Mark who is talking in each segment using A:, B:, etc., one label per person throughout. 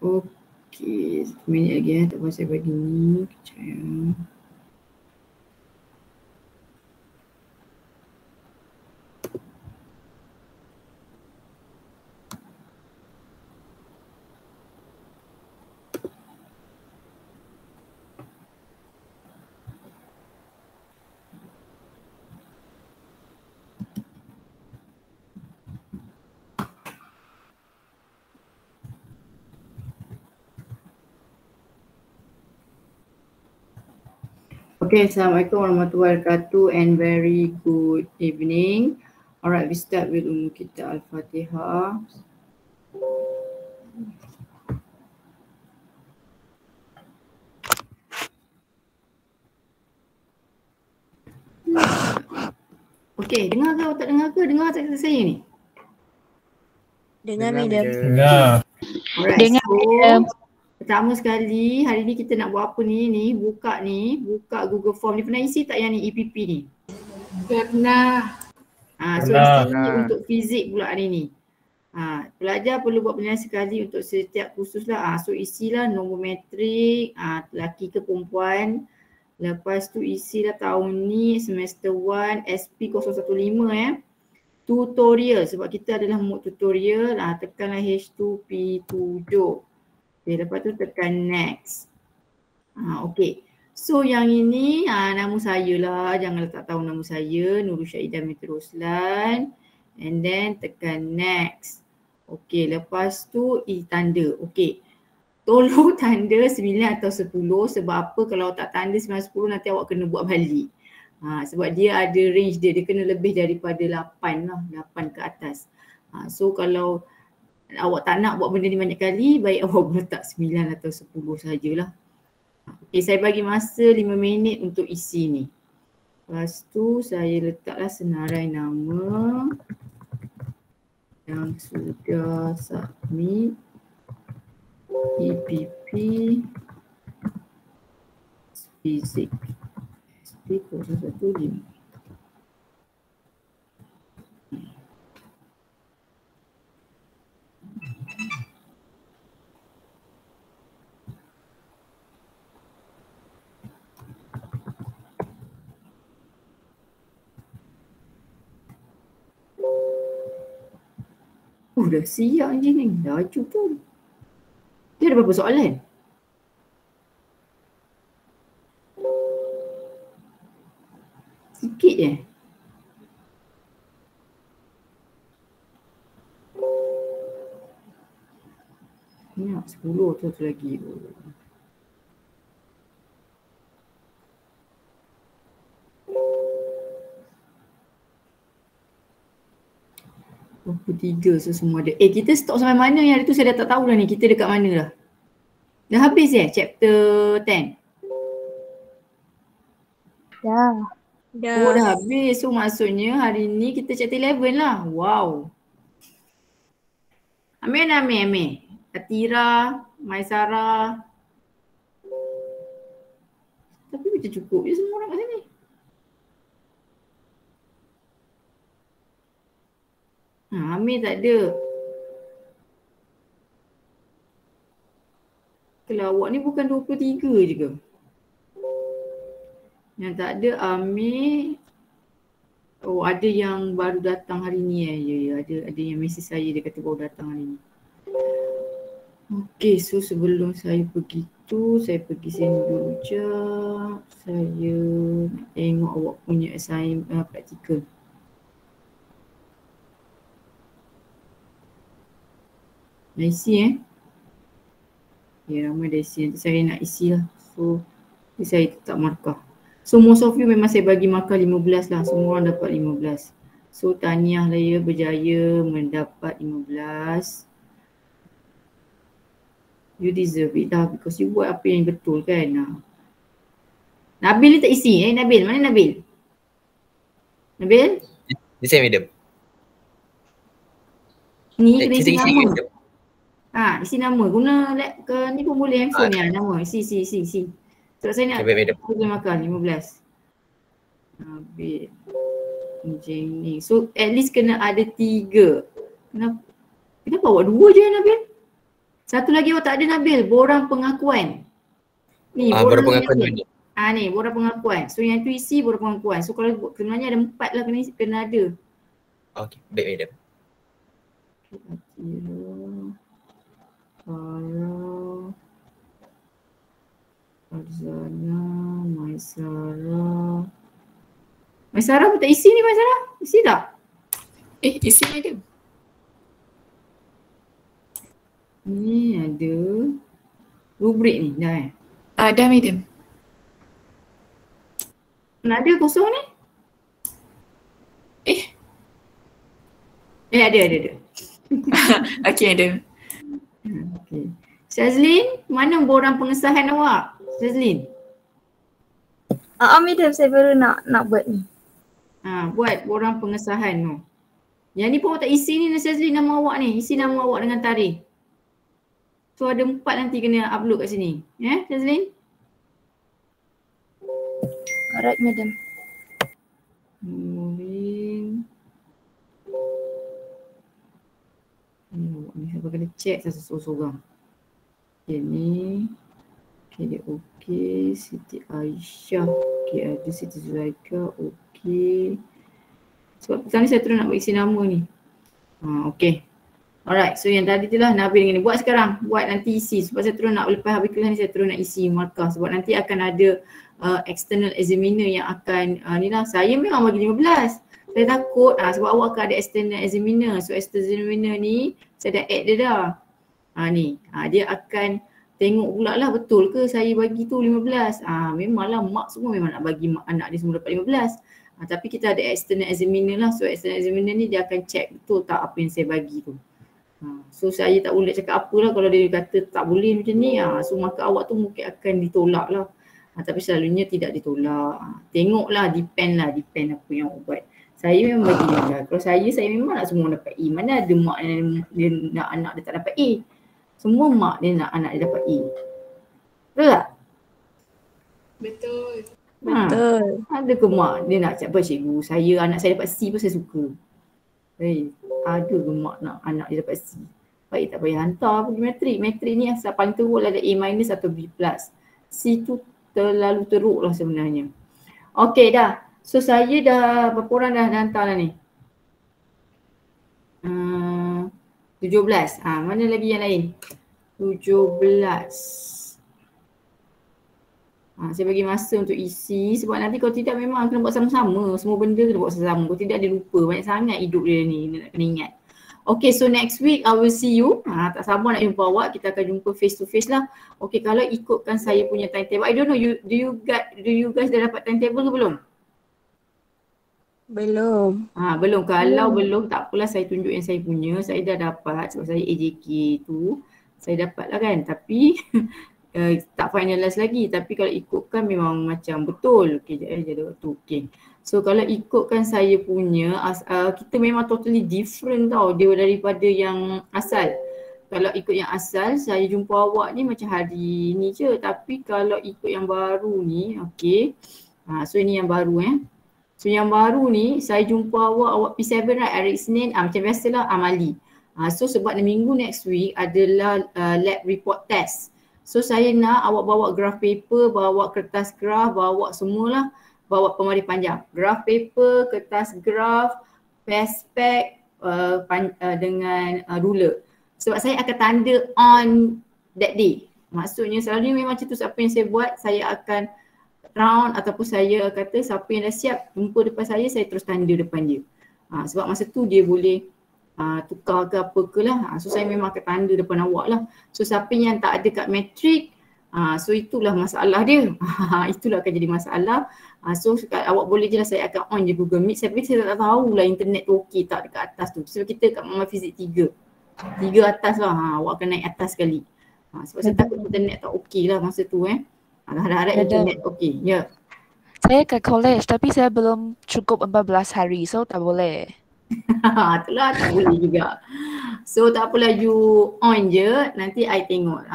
A: Okey, 1 minit lagi tak apa saya bagi ni. Kejap ya. Okay, Assalamualaikum warahmatullahi wabarakatuh and very good evening. Alright, we start with kita Al-Fatihah. Okay, dengar ke atau tak dengar ke? Dengar tak saya ni?
B: Dengar, Madam.
C: Dengar.
A: Alright,
B: Dengar,
A: so
B: Madam.
A: pertama sekali hari ni kita nak buat apa ni? Buka Google Form ni. Pernah isi tak yang ni EPP ni?
D: Pernah.
A: So isi untuk fizik pula hari ni. Pelajar perlu buat penilaian sekali untuk setiap kursus lah. So isilah nombor metrik, lelaki ke perempuan. Lepas tu isilah tahun ni semester 1 SP 015 tutorial sebab kita adalah mood tutorial. Tekanlah H2P7. Okay, lepas tu tekan next. Okay. So yang ini nama saya lah, jangan letak tahu nama saya, Nurul Syahidah Binti Roslan. And then tekan next. Okay, lepas tu tanda. Okay. Tolong tanda 9 atau 10 sebab apa kalau tak tanda 9, 10 nanti awak kena buat balik. Sebab dia ada range dia kena lebih daripada 8 lah, 8 ke atas. So kalau awak tak nak buat benda ni banyak kali, baik awak letak 9 atau 10 sajalah. Okay, saya bagi masa 5 minit untuk isi ni. Lepas tu saya letaklah senarai nama yang sudah submit EPP Fizik SP 015. Dah siap je ni, dah cukup. Dia ada berapa soalan? Sikit je. Ni 10 tu lagi. Tiga, so semua ada. Kita stop sampai mana yang hari tu saya dah tak tahu dah ni. Kita dekat mana dah? Dah habis chapter 10?
B: Dah.
A: Oh dah habis. So maksudnya hari ni kita chapter 11 lah. Wow. Amir. Atira, Maisara. Tapi macam cukup je semua orang kat sini. Amir tak ada. Kalau awak ni bukan 23 je ke? Yang tak ada Amir. Oh ada yang baru datang hari ni Ya, ada yang mesej saya dia kata baru datang hari ni. Okay, so sebelum saya pergi tu, saya pergi sini dulu je. Saya nak tengok awak punya assignment praktikal. Dah isi Ya, ramai dah isi. Nanti saya nak isi lah. So, saya tak markah. So, most of you memang saya bagi markah 15 lah. Semua orang dapat 15. So, tahniah lah ya, berjaya mendapat 15. You deserve it lah because you buat apa yang betul kan. Nabil ni tak isi Nabil. Mana Nabil? Nabil?
E: Ni saya madam.
A: Ni kena isi nama. Isi nama. Guna ke ni pun boleh handphone ni nama. Isi. Sebab saya nak boleh makan 15. Nabil. Engineering. So at least kena ada 3. Kenapa awak 2 je Nabil? Satu lagi awak tak ada Nabil, borang pengakuan. Ni borang
B: pengakuan
A: ni. Ni borang pengakuan. So yang tu isi borang pengakuan. So kalau sebenarnya ada 4 lah kena ada.
B: Okey, baik madam.
A: Farzana, Maisara pun tak isi ni Maisara? Isi tak?
D: Isi madam.
A: Ni ada rubrik ni dah
D: Dah madam.
A: Mana ada kosong ni? Ada.
D: Okey madam.
A: Okay. Shazlin, mana borang pengesahan awak? Shazlin?
C: Madam, saya baru nak buat ni.
A: Buat borang pengesahan tu. Yang ni pun awak tak isi ni Shazlin, nama awak ni. Isi nama awak dengan tarikh. So ada 4 nanti kena upload kat sini. Ya, Shazlin?
C: Alright madam.
A: Ni saya kena check seorang-seorang. Okay ni. Okay dia okey. Siti Aisyah. Okay ada Siti Zulaika. Okey. Sebab petang ni saya terus nak isi nama ni. Okay. Alright, so yang tadi tu lah Nabil dengan ni. Buat sekarang. Buat nanti isi. Sebab saya terus nak lepas habis kelas ni saya terus nak isi markah. Sebab nanti akan ada external examiner yang akan ni lah. Saya memang bagi 15. Saya takut sebab awak akan ada external examiner. So external examiner ni saya dah add dia dah. Ni. Dia akan tengok pula lah betul ke saya bagi tu 15. Memanglah mak semua memang nak bagi mak anak dia semua dapat 15. Tapi kita ada external examiner lah. So external examiner ni dia akan check betul tak apa yang saya bagi tu. So saya tak boleh cakap apa lah kalau dia kata tak boleh macam ni. So maka awak tu mungkin akan ditolak lah. Tapi selalunya tidak ditolak. Tengoklah, depend apa yang awak buat. Saya memang bagi dia. Kalau saya memang nak semua dapat A. Mana ada mak dia nak anak dia tak dapat A. Semua mak dia nak anak dia dapat A. Betul tak?
D: Betul.
C: Betul.
A: Ada ke mak dia nak cakap cikgu saya anak saya dapat C pun saya suka. Ada ke mak nak anak dia dapat C? Baik tak payah hantar pergi matrik. Matrik ni asal paling teruk lah ada A- atau B+. C tu terlalu teruk lah sebenarnya. Okey dah. So saya dah berapa orang dah hantar lah ni? 17. Mana lagi yang lain? 17. Saya bagi masa untuk isi sebab nanti kalau tidak memang kena buat sama-sama. Semua benda kena buat sama-sama. Kalau tidak dia lupa. Banyak sangat hidup dia ni. Dia nak kena ingat. Okay, so next week I will see you. Tak sabar nak jumpa awak. Kita akan jumpa face to face lah. Okay, kalau ikutkan saya punya timetable. I don't know, do you guys dah dapat timetable ke belum?
C: Belum.
A: Belum. Kalau belum tak apalah saya tunjuk yang saya punya. Saya dah dapat sebab saya AJK tu. Saya dapat lah kan. Tapi tak finalize lagi. Tapi kalau ikutkan memang macam betul. Okay, jadi waktu. Okay. So kalau ikutkan saya punya, kita memang totally different tau dia daripada yang asal. Kalau ikut yang asal, saya jumpa awak ni macam hari ni je. Tapi kalau ikut yang baru ni, okay. So ini yang baru So yang baru ni, saya jumpa awak P7 right, hari Isnin, macam biasalah amali. So sebab minggu next week adalah lab report test. So saya nak awak bawa graph paper, bawa kertas graph, bawa semualah. Bawa pemari panjang. Graph paper, kertas graph, paspec dengan ruler. Sebab saya akan tanda on that day. Maksudnya selalunya memang macam tu apa yang saya buat, saya akan round ataupun saya kata siapa yang dah siap jumpa depan saya terus tanda depan dia. Sebab masa tu dia boleh tukar ke apa ke lah. So saya memang akan tanda depan awak lah. So siapa yang tak ada kat matrik, so itulah masalah dia. Itulah akan jadi masalah. So awak boleh je lah saya akan on je Google Meet. Tapi saya tak tahu lah internet tu okey tak dekat atas tu. Sebab kita kat Mama Fizik 3. 3 atas lah. Awak akan naik atas sekali. Sebab saya takut internet tak okey lah masa tu Harap-harap internet okey. Ya.
E: Saya ke college tapi saya belum cukup 14 hari. So tak boleh.
A: Itulah tak boleh juga. So tak apalah you on je. Nanti I tengok.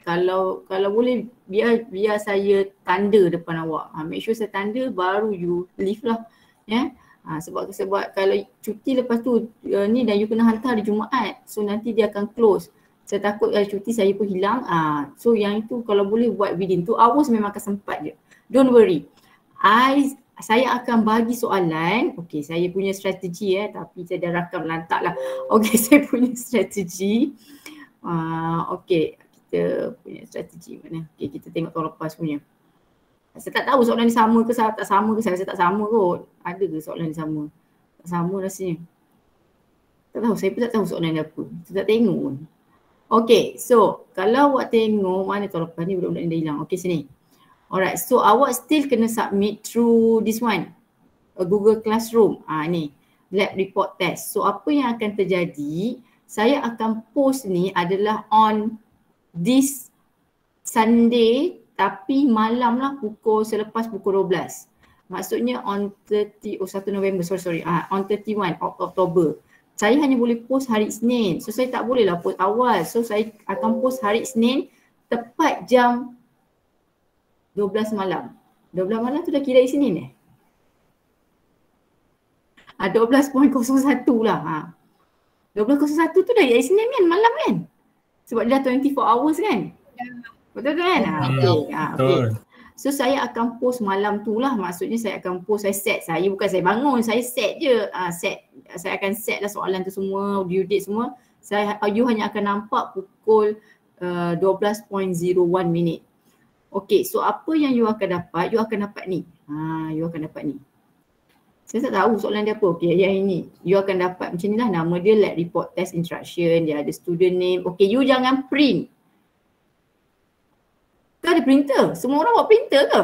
A: Kalau boleh biar saya tanda depan awak. Make sure saya tanda baru you leave lah. Sebab kalau cuti lepas tu ni dan you kena hantar hari Jumaat. So nanti dia akan close. Saya takut cuti saya pun hilang. So yang itu kalau boleh buat within 2 hours memang akan sempat je. Don't worry. Saya akan bagi soalan. Okay, saya punya strategi tapi saya dah rakam lantak lah. Okay, saya punya strategi. Okay, kita punya strategi mana? Okay, kita tengok tahun lepas punya. Saya tak tahu soalan ni sama ke tak sama ke. Saya rasa tak sama kot. Ada ke soalan ni sama? Tak sama rasanya. Tak tahu, saya pun tak tahu soalan ni apa. Saya tak tengok pun. Okay, so kalau awak tengok mana tahun lepas ni budak-budak ni dah hilang. Okay, sini. Alright, so awak still kena submit through this one. Google Classroom. Ni, lab report test. So apa yang akan terjadi, saya akan post ni adalah on this Sunday tapi malam lah selepas pukul 12. Maksudnya on 1 November, on 31 Oktober. Saya hanya boleh post hari Isnin. So saya tak boleh lah post awal. So saya akan post hari Isnin tepat jam 12 malam. 12 malam tu dah kira Isnin 12.01 lah. 12.01 tu dah Isnin kan, malam kan? Sebab dia dah 24 hours kan? Betul kan? Okay. So saya akan post malam tu lah. Maksudnya saya akan post, saya set. Bukan saya bangun, saya set je. Saya akan set lah soalan tu semua, due date semua. You hanya akan nampak pukul 12.01 minit. Okay, so apa yang you akan dapat? You akan dapat ni. You akan dapat ni. Saya tak tahu soalan dia apa. Okay, yang ini. You akan dapat macam ni lah. Nama dia lab report test instruction. Dia ada student name. Okay, you jangan print. Tu ada printer. Semua orang bawa printer ke?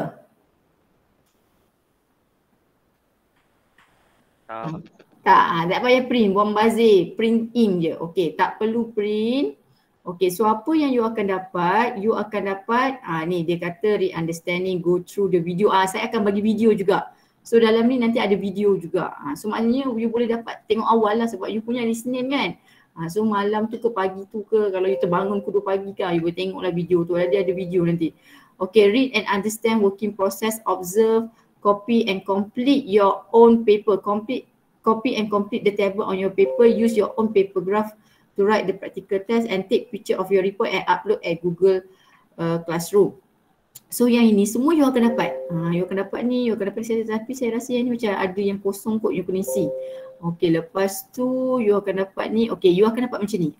A: Tak payah print. Buang bazir. Print in je. Okay, tak perlu print. Okay, so apa yang you akan dapat? You akan dapat, ni dia kata read understanding, go through the video. Saya akan bagi video juga. So dalam ni nanti ada video juga. So maknanya you boleh dapat tengok awal lah sebab you punya listening kan. So malam tu ke pagi tu ke, kalau you terbangun pukul 2 pagi ke, you boleh tengok lah video tu. Dia ada video nanti. Okay, read and understand working process, observe, copy and complete your own paper. Copy and complete the table on your paper. Use your own paper graph to write the practical test and take picture of your report and upload at Google Classroom. So yang ini semua you akan dapat. You akan dapat ni, you akan dapat ni. Tapi saya rasa yang ni macam ada yang kosong kot you kena isi. Okay, lepas tu you akan dapat ni. Okay, you akan dapat macam ni.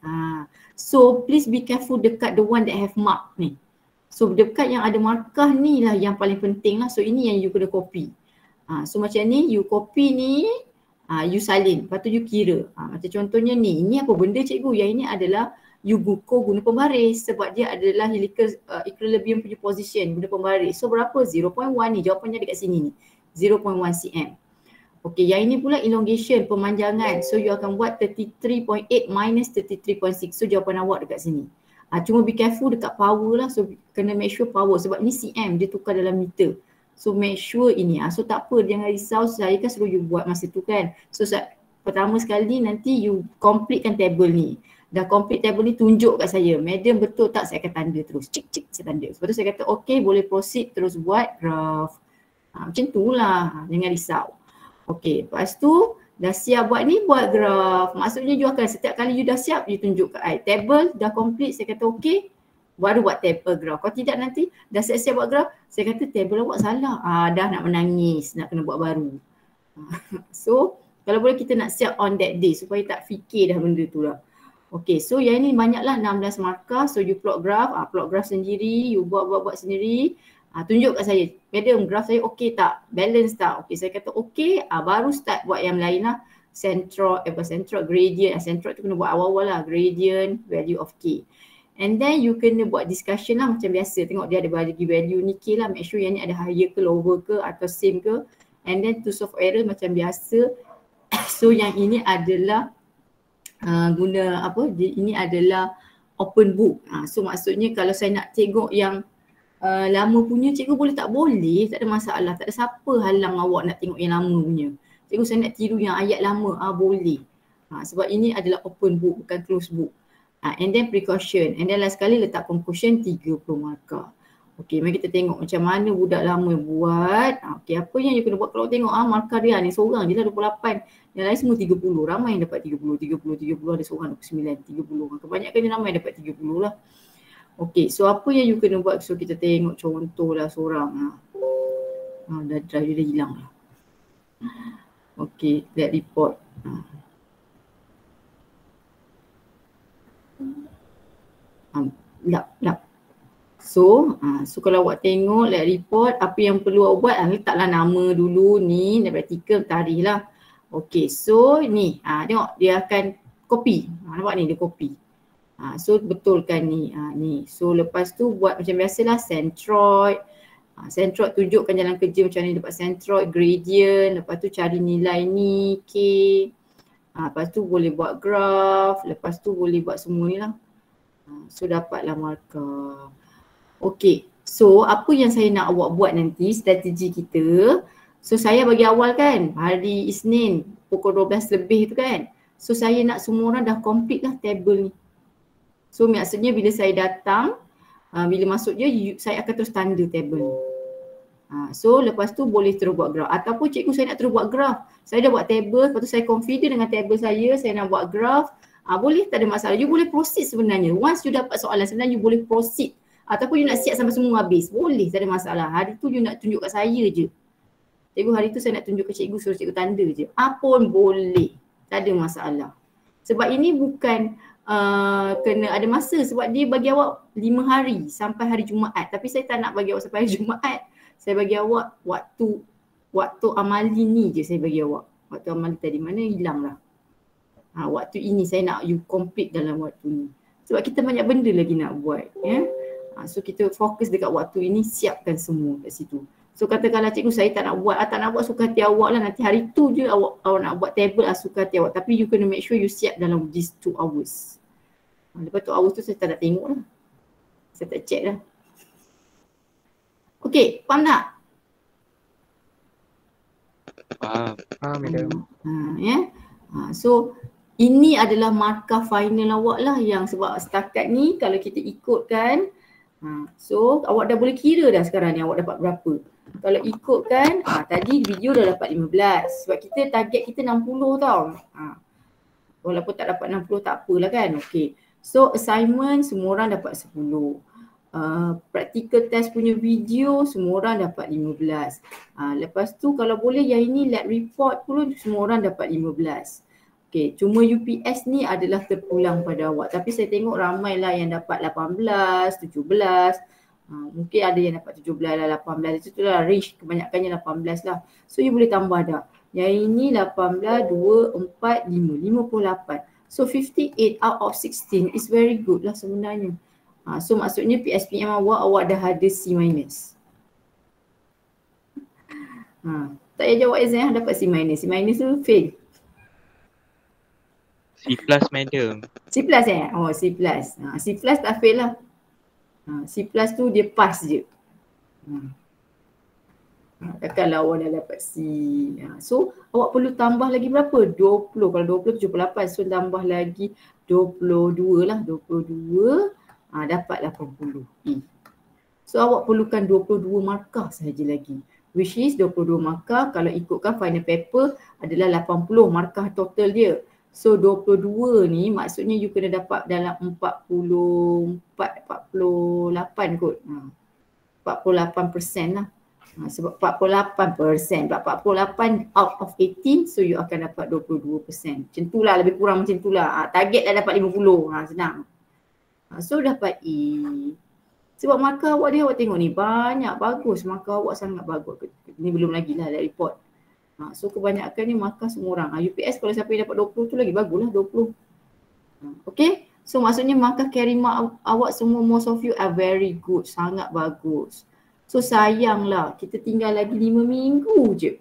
A: So please be careful dekat the one that have mark ni. So dekat yang ada markah ni lah yang paling penting lah. So ini yang you kena copy. So macam ni, you copy ni, you salin. Lepas tu you kira. Macam contohnya ni, ini apa benda cikgu? Yang ini adalah you guna pembaris sebab dia adalah helical equilibrium punya position, guna pembaris. So berapa? 0.1 ni, jawapannya dekat sini ni. 0.1 cm. Okay, yang ini pula elongation, pemanjangan. So you akan buat 33.8 minus 33.6. So jawapan awak dekat sini. Cuma be careful dekat power lah. So kena make sure power sebab ni cm, dia tukar dalam meter. So make sure ini. So tak apa, jangan risau. Saya kan suruh you buat masa tu kan. So pertama sekali nanti you completekan table ni. Dah complete table ni, tunjuk kat saya. Madam betul tak? Saya akan tanda terus. Cik saya tanda. Lepas tu saya kata okay, boleh proceed terus buat graph. Macam tu lah. Jangan risau. Okay, lepas tu dah siap buat ni, buat graph. Maksudnya you akan setiap kali you dah siap, you tunjuk kat I. Table dah complete, saya kata okay, baru buat table graph. Kalau tidak nanti dah siap-siap buat graph, saya kata table awak salah. Dah nak menangis, nak kena buat baru. So kalau boleh kita nak siap on that day supaya tak fikir dah benda tu lah. Okay, so yang ni banyaklah 16 markah. So you plot graph, plot graph sendiri, you buat sendiri. Tunjuk kat saya, madam graph saya okay tak? Balance tak? Okay, saya kata okay, baru start buat yang lain lah. Centroid, gradient. Centroid tu kena buat awal-awal lah. Gradient, value of K. And then you kena buat discussion lah macam biasa. Tengok dia ada bagi value ni K lah. Make sure yang ni ada higher ke, lower ke atau same ke. And then to solve error macam biasa. So yang ini adalah guna apa? Ini adalah open book. So maksudnya kalau saya nak tengok yang lama punya, cikgu boleh tak? Boleh, tak ada masalah. Tak ada siapa halang awak nak tengok yang lama punya. Cikgu saya nak tiru yang ayat lama, boleh. Sebab ini adalah open book, bukan closed book. And then precaution. And then last sekali letak conclusion 30 markah. Okey, mari kita tengok macam mana budak lama buat. Okey, apa yang you kena buat kalau tengok markah dia ni seorang je lah 28. Yang lain semua 30. Ramai yang dapat 30, ada seorang 29, 30. Kebanyakan yang ramai dapat 30 lah. Okey, so apa yang you kena buat? So kita tengok contoh lah seorang. Dah drive dia dah hilang lah. Okey, let report. Lap. So kalau awak tengok let report, apa yang perlu awak buat, letaklah nama dulu ni, practical, tarikh lah. Okey, so ni tengok dia akan copy. Nampak ni dia copy. So betulkan ni. Ni. So lepas tu buat macam biasalah centroid. Centroid tunjukkan jalan kerja macam ni dapat centroid, gradient, lepas tu cari nilai ni, K. Lepas tu boleh buat graph, lepas tu boleh buat semua ni lah. So dapatlah markah. Okey, so apa yang saya nak awak buat nanti, strategi kita. So saya bagi awal kan, hari Isnin pukul 12 lebih tu kan. So saya nak semua orang dah complete lah table ni. So maksudnya bila saya datang, bila masuk je, saya akan terus tanda table ni. So lepas tu boleh terus buat graph. Ataupun cikgu saya nak terus buat graph. Saya dah buat table, lepas tu saya confident dengan table saya nak buat graph. Boleh, tak ada masalah. You boleh proceed sebenarnya. Once you dapat soalan sebenarnya you boleh proceed. Ataupun you nak siap sampai semua habis. Boleh, tak ada masalah. Hari tu you nak tunjuk kat saya je. Cikgu hari tu saya nak tunjuk ke cikgu, suruh cikgu tanda je. Apapun boleh. Tak ada masalah. Sebab ini bukan kena ada masa. Sebab dia bagi awak 5 hari sampai hari Jumaat. Tapi saya tak nak bagi awak sampai hari Jumaat. Saya bagi awak waktu amali ni je saya bagi awak. Waktu amali tadi mana hilang lah. Waktu ini saya nak you complete dalam waktu ni. Sebab kita banyak benda lagi nak buat. So kita fokus dekat waktu ini, siapkan semua kat situ. So katakanlah cikgu saya tak nak buat suka hati awak lah. Nanti hari tu je awak nak buat table suka hati awak. Tapi you kena make sure you siap dalam these 2 hours. Lepas 2 hours tu saya tak nak tengok lah. Saya tak check lah. Okey, faham tak?
B: Faham, madam.
A: So ini adalah markah final awak lah, yang sebab setakat ni kalau kita ikutkan, so awak dah boleh kira dah sekarang ni awak dapat berapa. Kalau ikutkan, tadi video dah dapat 15 sebab kita target kita 60 tau. Walaupun tak dapat 60 tak apalah kan. Okey. So assignment semua orang dapat 10. Practical test punya video semua orang dapat 15. Lepas tu kalau boleh yang ini lab report pun semua orang dapat 15. Okay, cuma UPS ni adalah terpulang pada awak. Tapi saya tengok ramailah yang dapat 18, 17. Mungkin ada yang dapat 17 lah, 18. Itu lah range, kebanyakannya 18 lah. So you boleh tambah dah. Yang ini 18, 2, 4, 5, 58. So 58 out of 16 is very good lah sebenarnya. So maksudnya PSPM awak dah ada C-. Tak payah jawab exam dapat C-. C- tu fail.
B: C+, madam.
A: C+, Oh C+. C+ tak fail lah. C+ tu dia pass je. Takkanlah awak dah dapat C. So awak perlu tambah lagi berapa? 20. Kalau 20 78. So tambah lagi 22 lah. 22 dapat 80. So awak perlukan 22 markah sahaja lagi. Which is 22 markah kalau ikutkan final paper adalah 80 markah total dia. So 22 ni maksudnya you kena dapat dalam 48 kot. 48% lah. Sebab 48%, 48 out of 18, so you akan dapat 22%. Macam tu lah, lebih kurang macam tu lah. Target dah dapat 50, senang. So dapat E. Sebab markah awak dia, awak tengok ni banyak, bagus. Markah awak sangat bagus. Ni belum lagi lah report. So kebanyakan ni markah semua orang. UPS kalau siapa yang dapat 20 tu lagi baguslah 20. Okay. So maksudnya markah carry mark awak semua, most of you are very good. Sangat bagus. So sayanglah kita tinggal lagi 5 minggu je.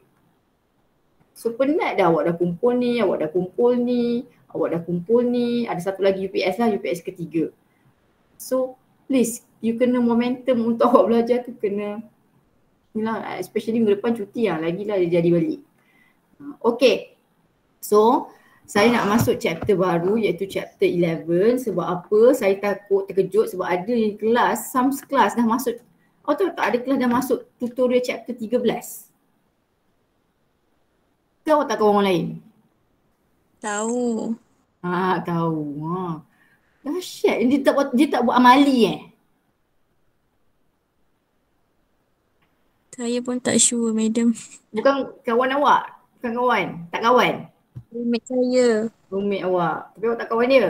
A: So penat dah awak dah kumpul ni, awak dah kumpul ni, awak dah kumpul ni. Ada satu lagi UPS lah, UPS ketiga. So please, you kena momentum untuk awak belajar tu kena, inilah, especially minggu depan cuti lah, lagilah dia jadi balik. Okay, so saya nak masuk chapter baru iaitu chapter 11. Sebab apa? Saya takut terkejut sebab ada yang kelas, some kelas dah masuk Tahu tak ada kelas dah masuk tutorial chapter 13? Tahu tak kawan orang lain?
F: Tahu.
A: Tahu. Dahsyat. Dia tak buat amali
F: Saya pun tak sure, madam.
A: Bukan kawan awak? Bukan kawan? Tak kawan?
F: Roommate saya.
A: Roommate awak. Tapi awak tak kawan dia?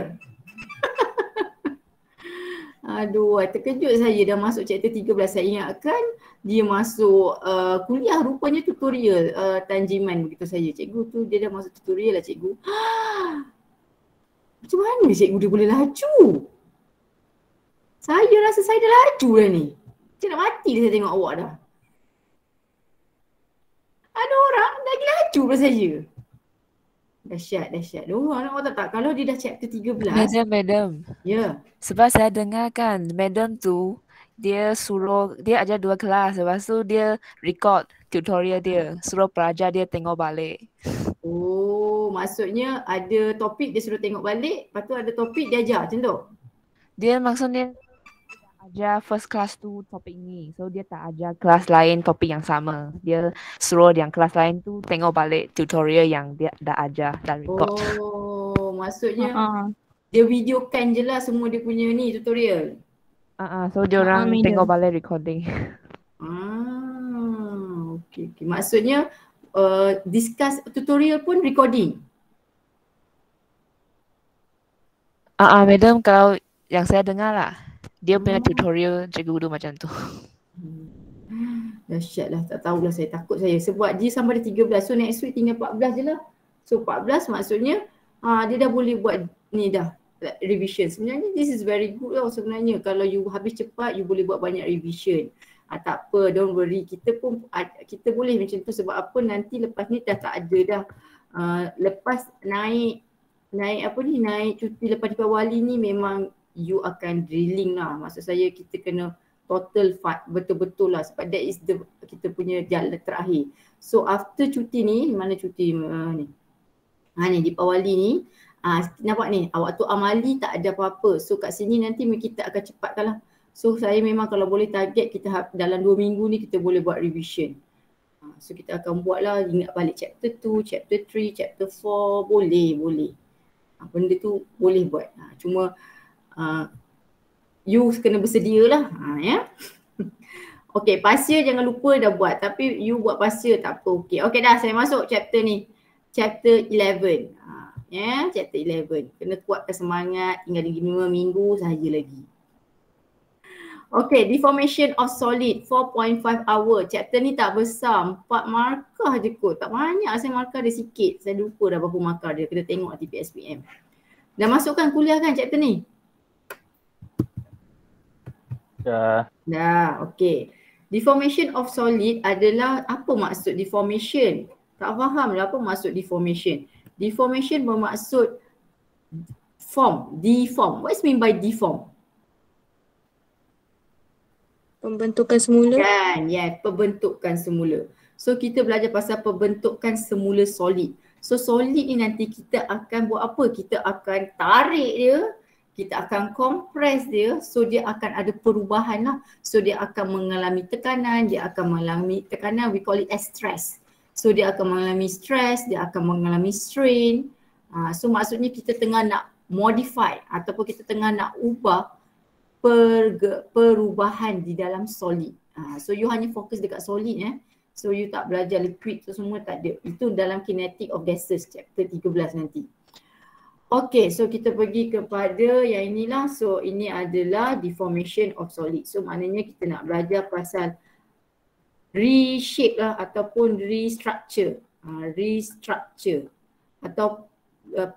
A: Aduh, terkejut saya dah masuk chapter 13. Saya ingatkan dia masuk kuliah, rupanya tutorial Tanjiman begitu saya. Cikgu tu dia dah masuk tutorial lah cikgu. Macam mana cikgu dia boleh laju? Saya rasa saya dah laju dah ni. Macam nak mati dah saya tengok awak dah. Ada orang lagi laju dah saya. Dahsyat. Awak tak kalau dia dah chapter 13.
E: Madam.
A: Ya.
E: Sebab saya dengar kan, madam tu dia ajar 2 kelas, lepas tu dia record tutorial dia, suruh pelajar dia tengok balik.
A: Oh, maksudnya ada topik dia suruh tengok balik, lepas tu ada topik dia ajar macam tu?
E: Dia maksudnya ajar first class tu topik ni, so dia tak ajar kelas lain topik yang sama. Dia suruh yang kelas lain tu tengok balik tutorial yang dia dah ajar dan record.
A: Oh, maksudnya dia videokan je lah semua dia punya ni tutorial.
E: So dia orang tengok balik recording.
A: Okay. Maksudnya discuss tutorial pun recording.
E: Madam, kalau yang saya dengar lah, dia punya tutorial cikgu tu macam tu.
A: Dahsyat lah, tak tahulah, saya takut saya. Sebab dia sampai ada 13, so next week tinggal 14 je lah. So 14 maksudnya dia dah boleh buat ni dah, revision. Sebenarnya this is very good lah sebenarnya. Kalau you habis cepat, you boleh buat banyak revision. Tak apa, don't worry. Kita boleh macam tu sebab apa, nanti lepas ni dah tak ada dah. Lepas naik cuti lepas Deepawali ni memang you akan drilling lah. Maksud saya kita kena total fight betul-betul lah sebab that is kita punya jalan terakhir. So after cuti ni, mana cuti ni? Ni Deepawali ni, nampak ni awak tu amali tak ada apa-apa. So kat sini nanti kita akan cepatkan lah. So saya memang kalau boleh target kita dalam 2 minggu ni kita boleh buat revision. So kita akan buat lah, ingat balik chapter 2, chapter 3, chapter 4, boleh. Benda tu boleh buat. Cuma you kena bersedia lah. Ya. Okay, pasir jangan lupa dah buat. Tapi you buat pasir tak apa. Okay dah, saya masuk chapter ni. Chapter 11. Chapter 11. Kena kuatkan semangat. Tinggal 5 minggu sahaja lagi. Okay, deformation of solid 4.5 hour. Chapter ni tak besar. 4 markah je kot. Tak banyak. Saya markah dia sikit. Saya lupa dah berapa markah dia. Kena tengok TPSPM. Dah masukkan kuliah kan chapter ni? Dah, okay. Deformation of solid adalah, apa maksud deformation? Tak faham lah apa maksud deformation. Deformation bermaksud deform. What is mean by deform?
F: Pembentukan semula.
A: Kan, pembentukan semula. So kita belajar pasal pembentukan semula solid. So solid ni nanti kita akan buat apa? Kita akan tarik dia, kita akan compress dia, so dia akan ada perubahan lah. So dia akan mengalami tekanan, we call it as stress. So dia akan mengalami stress, dia akan mengalami strain. So maksudnya kita tengah nak modify ataupun kita tengah nak ubah perubahan di dalam solid. So you hanya fokus dekat solid So you tak belajar liquid tu semua, tak ada. Itu dalam kinetic of gases chapter 13 nanti. Okay, so kita pergi kepada yang inilah. So ini adalah deformation of solid. So maknanya kita nak belajar pasal reshape lah ataupun restructure. Restructure atau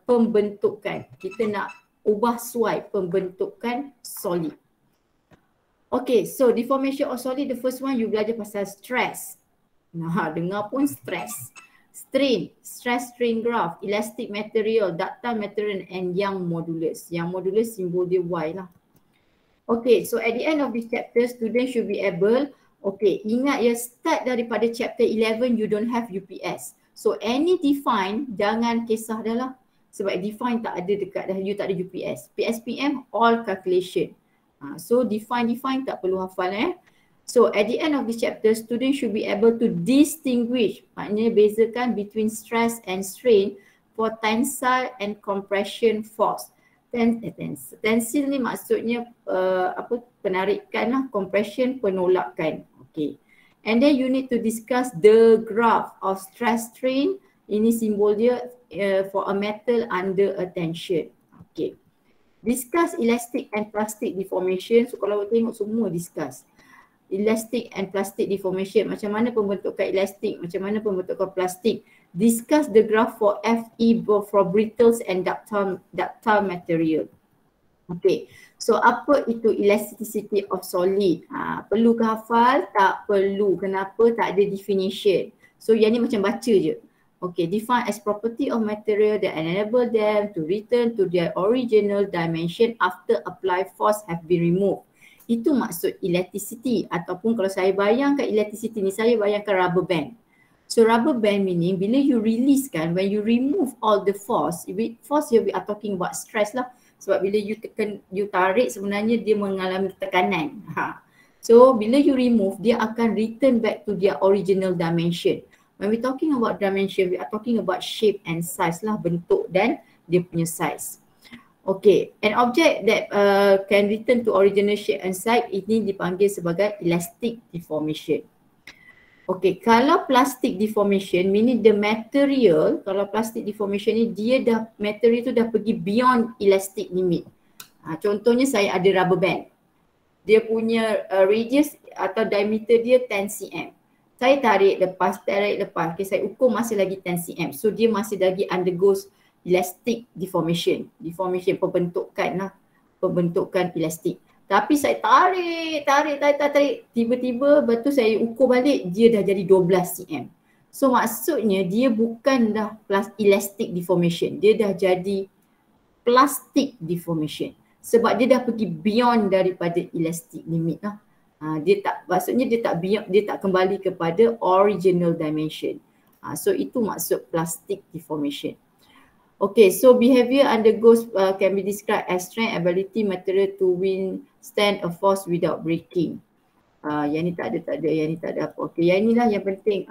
A: pembentukan. Kita nak ubah suai pembentukan solid. Okay, so deformation of solid, the first one you belajar pasal stress. Dengar pun stress. Strain, stress strain graph, elastic material, ductile material and Young modulus. Young modulus simbol dia Y lah. Okay, so at the end of this chapter, students should be able, ingat ya, start daripada chapter 11 you don't have UPS. So any define, jangan kisah dah lah. Sebab define tak ada dekat dah, you tak ada UPS. PSPM all calculation. So define tak perlu hafal So at the end of this chapter, students should be able to distinguish, maknanya bezakan between stress and strain for tensile and compression force. Tensile ni maksudnya penarikan lah, compression penolakan. Okay. And then you need to discuss the graph of stress strain. Ini simbol dia for a metal under a tension. Okay. Discuss elastic and plastic deformation. So kalau tengok semua discuss. Elastic and plastic deformation. Macam mana pembentukan elastik, macam mana pembentukan plastik. Discuss the graph for FE for brittles and ductile material. Okay. So apa itu elasticity of solid? Perlu ke hafal? Tak perlu. Kenapa? Tak ada definition. So yang ni macam baca je. Okay, define as property of material that enable them to return to their original dimension after applied force have been removed. Itu maksud elasticity, ataupun kalau saya bayangkan elasticity ni, saya bayangkan rubber band. So rubber band meaning bila you release kan, when you remove all the force, force here we are talking about stress lah. Sebab bila you tekan, you tarik sebenarnya dia mengalami tekanan. So bila you remove, dia akan return back to their original dimension. When we talking about dimension, we are talking about shape and size lah, bentuk dan dia punya size. Okay, an object that can return to original shape and size ini dipanggil sebagai elastic deformation. Okay, kalau plastic deformation, meaning the material, kalau plastic deformation ni dia material tu dah pergi beyond elastic limit. Contohnya saya ada rubber band. Dia punya radius atau diameter dia 10 cm. Saya tarik lepas. Okay, saya ukur masih lagi 10 cm. So dia masih lagi undergoes elastic deformation. Deformation pembentukan elastik. Tapi saya tarik. Tiba-tiba lepas tu saya ukur balik, dia dah jadi 12 cm. So maksudnya dia bukan dah elastic deformation. Dia dah jadi plastic deformation. Sebab dia dah pergi beyond daripada elastic limit lah. Maksudnya dia tak kembali kepada original dimension. So itu maksud plastic deformation. Okay, so behavior undergoes can be described as strength, ability, material to withstand a force without breaking. Yang ni tak ada apa. Okay, yang inilah yang penting,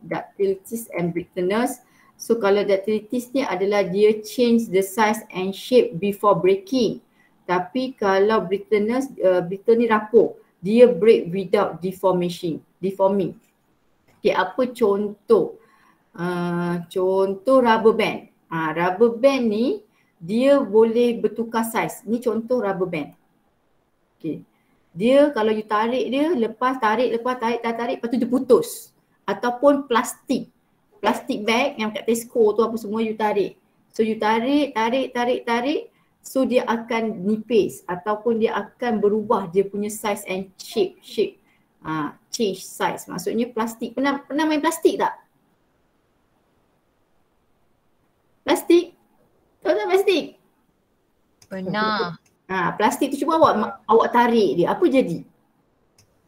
A: ductilities and brittleness. So kalau ductilities ni adalah dia change the size and shape before breaking. Tapi kalau brittleness, brittle ni rapuh. Dia break without deforming. Okay, apa contoh? Contoh rubber band. Rubber band ni dia boleh bertukar saiz. Ni contoh rubber band. Okay. Dia kalau you tarik dia, tarik, lepas tu dia putus. Ataupun plastik bag yang kat Tesco tu apa semua you tarik. So you tarik. So dia akan nipis ataupun dia akan berubah dia punya size and shape. Change size. Maksudnya plastik. Pernah main plastik tak? Plastik? Tahu tak plastik?
G: Pernah.
A: Plastik tu cuba awak tarik dia. Apa jadi?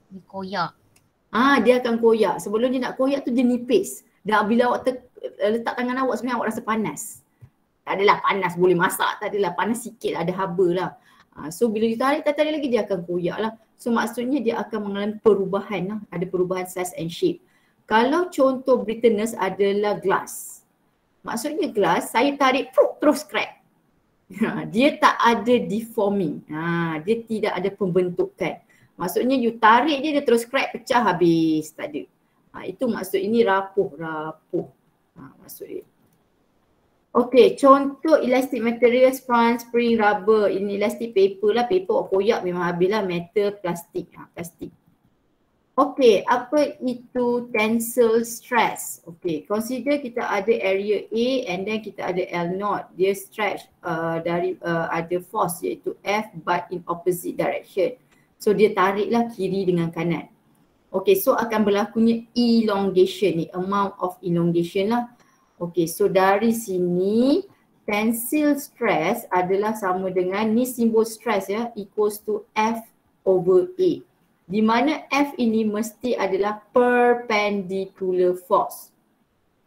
G: Dia koyak.
A: Dia akan koyak. Sebelum dia nak koyak tu dia nipis. Dan bila awak letak tangan awak sebenarnya awak rasa panas. Tak adalah panas boleh masak, tak adalah panas sikit, ada haba lah. So bila ditarik lagi dia akan koyak lah. So maksudnya dia akan mengalami perubahan lah, ada perubahan size and shape. Kalau contoh brittleness adalah glass. Maksudnya glass, saya tarik terus crack. Dia tak ada deforming, dia tidak ada pembentukan. Maksudnya you tarik dia terus crack, pecah habis, tak ada. Itu maksud ini rapuh. Maksud dia. Okay, contoh elastic material, sponge, spring, rubber. Ini elastic paper lah, paper koyak memang habis lah, metal, plastik. Plastik. Okay, apa itu tensile stress? Okay, consider kita ada area A and then kita ada L0. Dia stretch dari ada force iaitu F but in opposite direction. So dia tariklah kiri dengan kanan. Okay, so akan berlakunya elongation ni, amount of elongation lah. Okay, so dari sini tensile stress adalah sama dengan ni simbol stress ya, equals to F over A. Di mana F ini mesti adalah perpendicular force.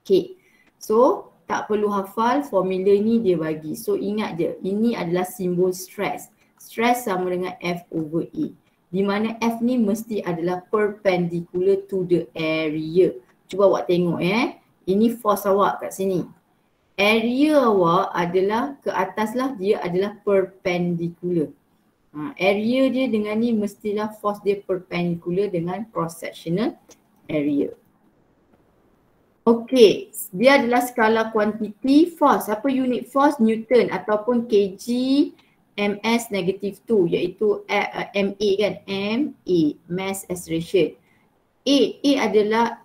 A: Okay, so tak perlu hafal formula ni dia bagi. So ingat je, ini adalah simbol stress. Stress sama dengan F over A. di mana F ni mesti adalah perpendicular to the area. Cuba awak tengok ini force awak kat sini. Area awak adalah ke atas lah, dia adalah perpendicular. Area dia dengan ni mestilah force dia perpendicular dengan cross sectional area. Okey, dia adalah skala kuantiti force. Apa unit force? Newton ataupun kg ms negative 2 iaitu MA kan, MA, mass acceleration. A adalah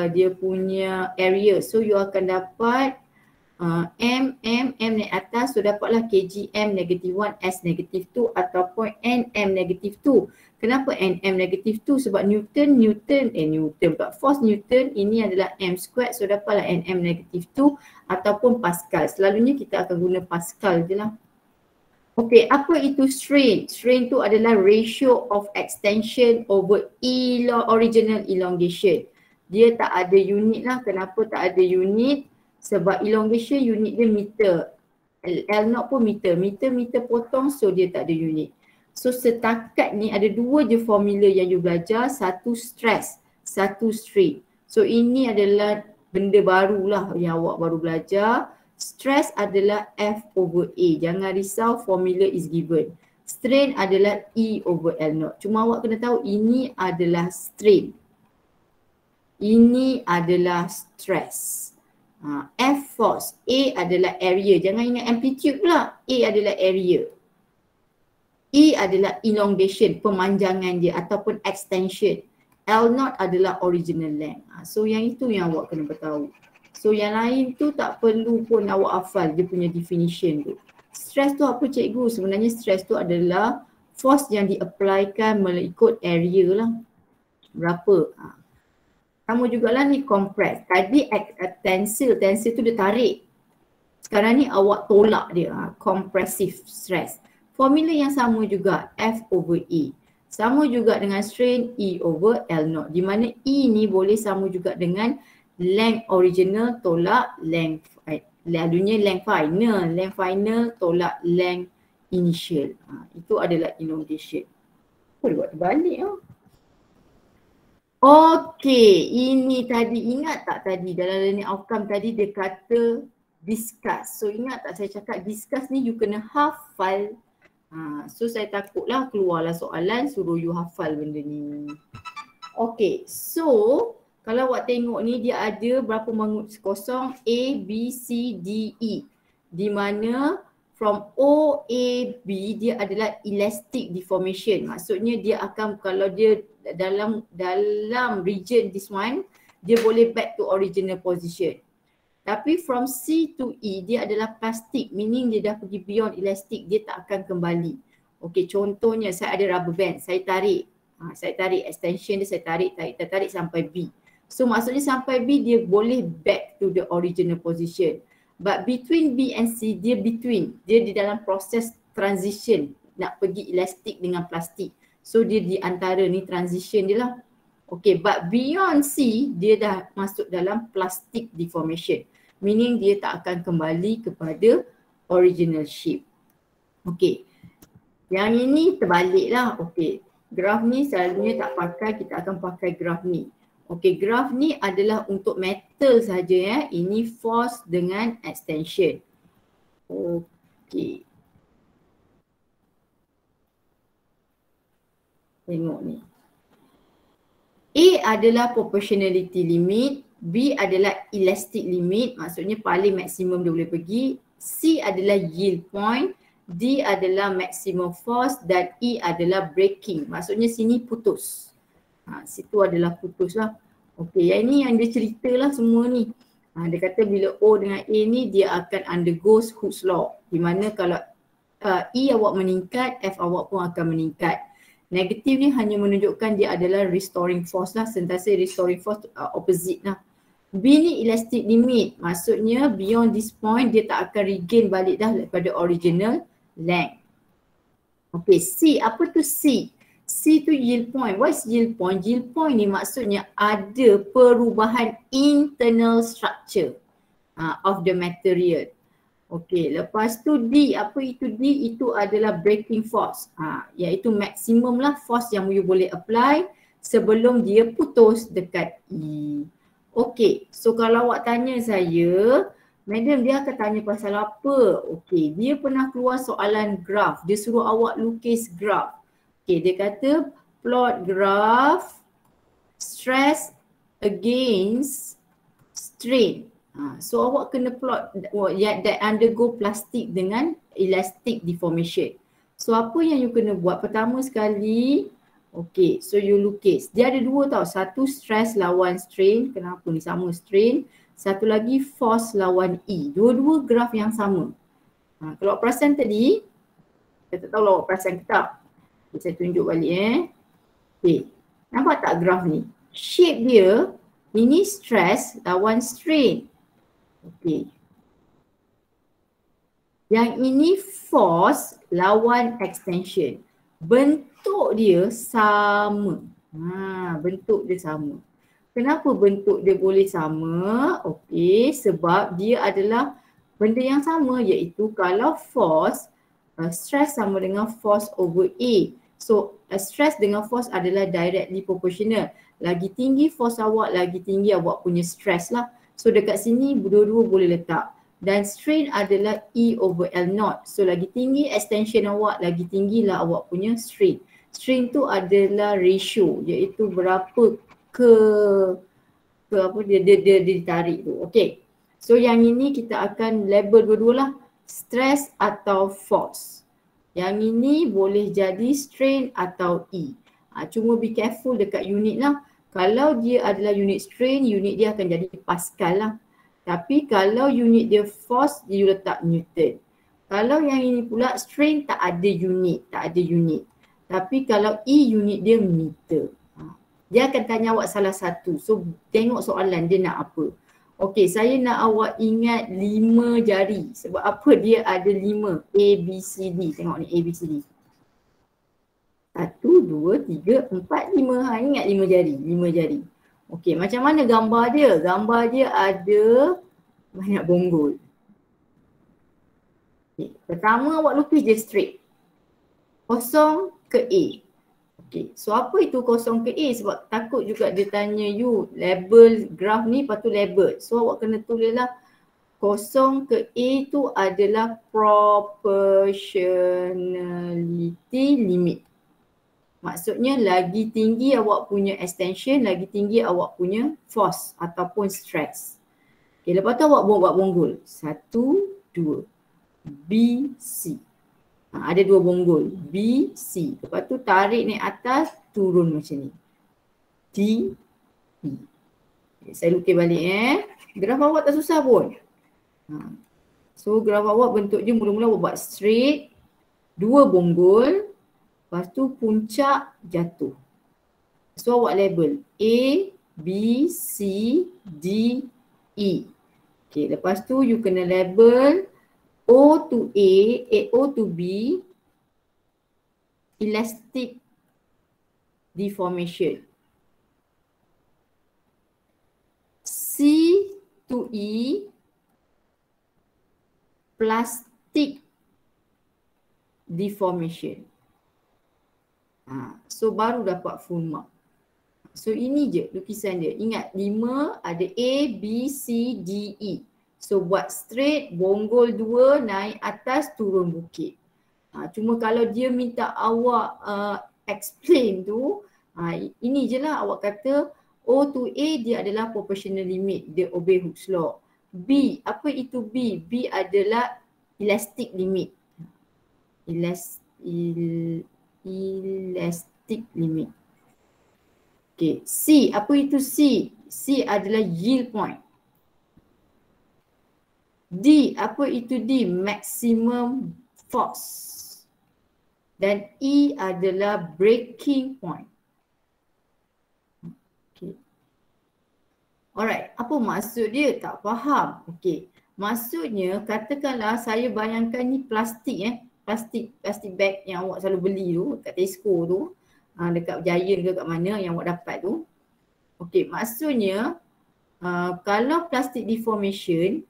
A: dia punya area. So you akan dapat M naik atas, so dapatlah kg m negative 1 s negative 2 ataupun nm negative 2. Kenapa nm negative 2? Sebab Newton pula, force Newton ini adalah m squared, so dapatlah nm negative 2 ataupun Pascal. Selalunya kita akan guna Pascal je lah. Okey, apa itu strain? Strain tu adalah ratio of extension over original elongation. Dia tak ada unit lah. Kenapa tak ada unit? Sebab elongation unit dia meter. L0 pun meter. Meter potong, so dia tak ada unit. So setakat ni ada dua je formula yang you belajar. Satu stress, satu strain. So ini adalah benda baru lah yang awak baru belajar. Stress adalah F over A. Jangan risau, formula is given. Strain adalah E over L0. Cuma awak kena tahu ini adalah strain. Ini adalah stress. F force, A adalah area. Jangan ingat amplitude pula. A adalah area. E adalah elongation, pemanjangan dia ataupun extension. L0 adalah original length. So yang itu yang awak kena bertahu. So yang lain tu tak perlu pun awak hafal dia punya definition tu. Stress tu apa cikgu? Sebenarnya stress tu adalah force yang di-applykan mengikut area lah. Berapa? Sama jugalah ni compress. Tadi tensile tu dia tarik. Sekarang ni awak tolak dia, compressive stress. Formula yang sama juga, F over E. Sama juga dengan strain, E over L0. Di mana E ni boleh sama juga dengan length original tolak length, lalunya length final tolak length initial. Itu adalah elongation. Boleh buat terbalik Okey, ini tadi ingat tak tadi dalam learning outcome tadi dia kata discuss. So ingat tak saya cakap discuss ni you kena hafal. So saya takutlah keluarlah soalan suruh you hafal benda ni. Okey, so kalau awak tengok ni dia ada berapa mangut kosong? A, B, C, D, E. Di mana from O, A, B dia adalah elastic deformation. Maksudnya dia akan kalau dia dalam region this one dia boleh back to original position. Tapi from C to E dia adalah plastic, meaning dia dah pergi beyond elastic, dia tak akan kembali. Okey, contohnya saya ada rubber band, saya tarik extension dia, saya tarik sampai B. So maksudnya sampai B dia boleh back to the original position. But between B and C dia di dalam proses transition nak pergi elastic dengan plastik. So dia di antara ni transition dia lah. Okay, but beyond C dia dah masuk dalam plastic deformation. Meaning dia tak akan kembali kepada original shape. Okay, yang ini terbalik lah. Okay, graf ni selalunya tak pakai, kita akan pakai graf ni. Okay, graf ni adalah untuk metal saja Ini force dengan extension. Okay. Tengok ni. A adalah proportionality limit, B adalah elastic limit, maksudnya paling maksimum dia boleh pergi. C adalah yield point, D adalah maximum force dan E adalah breaking. Maksudnya sini putus. Situ adalah putus lah. Okey, yang ini yang dia ceritalah semua ni. Dia kata bila O dengan A ni dia akan undergo Hooke's law. Di mana kalau E awak meningkat, F awak pun akan meningkat. Negatif ni hanya menunjukkan dia adalah restoring force lah. Sentiasa restoring force opposite lah. B ni elastic limit. Maksudnya beyond this point dia tak akan regain balik dah daripada original length. Okey, C. Apa tu C? C tu yield point. What is yield point? Yield point ni maksudnya ada perubahan internal structure of the material. Okey, lepas tu D, apa itu D? Itu adalah breaking force. Iaitu maksimum lah force yang you boleh apply sebelum dia putus dekat E. Okey, so kalau awak tanya saya, madam dia akan tanya pasal apa? Okey, dia pernah keluar soalan graf. Dia suruh awak lukis graf. Okey, dia kata plot graph stress against strain. So awak kena plot that undergo plastic dengan elastic deformation. So apa yang you kena buat? Pertama sekali, okay, so you lukis. Dia ada dua tau. Satu stress lawan strain. Kenapa ni sama strain? Satu lagi force lawan E. Dua-dua graf yang sama. Kalau awak perasan tadi, saya tak tahu lah awak perasan ke tak. Okay, saya tunjuk balik Okay, nampak tak graf ni? Shape dia, ini stress lawan strain. Okey. Yang ini force lawan extension. Bentuk dia sama. Bentuk dia sama. Kenapa bentuk dia boleh sama? Okey, sebab dia adalah benda yang sama, iaitu kalau force, stress sama dengan force over A. So stress dengan force adalah directly proportional. Lagi tinggi force awak, lagi tinggi awak punya stress lah. So dekat sini dua-dua boleh letak. Dan strain adalah E over L0. So lagi tinggi extension awak, lagi tinggilah awak punya strain. Strain tu adalah ratio, iaitu berapa ke apa dia ditarik tu. Okay. So yang ini kita akan label dua-dua lah. Stress atau force. Yang ini boleh jadi strain atau E. Cuma be careful dekat unit lah. Kalau dia adalah unit strain, unit dia akan jadi Pascal lah. Tapi kalau unit dia force, dia letak Newton. Kalau yang ini pula strain tak ada unit, Tapi kalau E unit dia meter. Dia akan tanya awak salah satu. So tengok soalan dia nak apa. Okey, saya nak awak ingat 5 jari. Sebab apa dia ada 5? A, B, C, D. Tengok ni A, B, C, D. 1, 2, 3, 4, 5. Ingat 5 jari, 5 jari. Okey, macam mana gambar dia? Gambar dia ada banyak bonggol. Okay. Pertama awak lukis dia straight. Kosong ke A. Okey, so apa itu kosong ke A? Sebab takut juga dia tanya you label graf ni, lepas tu label. So awak kena tulislah kosong ke A tu adalah proportionality limit. Maksudnya lagi tinggi awak punya extension, lagi tinggi awak punya force ataupun stress. Okay, lepas tu awak buat bonggol. 1, 2, B, C. Ada 2 bonggol. B, C. Lepas tu tarik naik atas, turun macam ni. D, E. Okay, saya lukis balik Graf awak tak susah pun. So graf awak bentuk je mula-mula awak buat straight. 2 bonggol. Lepas tu puncak jatuh. So awak label A, B, C, D, E. Okay, lepas tu you kena label O to A, O to B, elastic deformation. C to E, plastic deformation. So baru dapat full mark. So ini je lukisan dia. Ingat 5 ada A, B, C, D, E. So buat straight, bonggol 2, naik atas, turun bukit. Cuma kalau dia minta awak explain tu, ini je lah awak kata O to A dia adalah proportional limit. Dia obey Hooke's law. B, apa itu B? B adalah elastic limit. Elastic limit. Okay, C, apa itu C? C adalah yield point. D, apa itu D? Maximum force. Dan E adalah breaking point. Okay. Alright, apa maksud dia? Tak faham. Okay, maksudnya katakanlah saya bayangkan ni plastik plastik bag yang awak selalu beli tu kat Tesco tu, dekat Giant ke kat mana yang awak dapat tu. Okey, maksudnya kalau plastic deformation,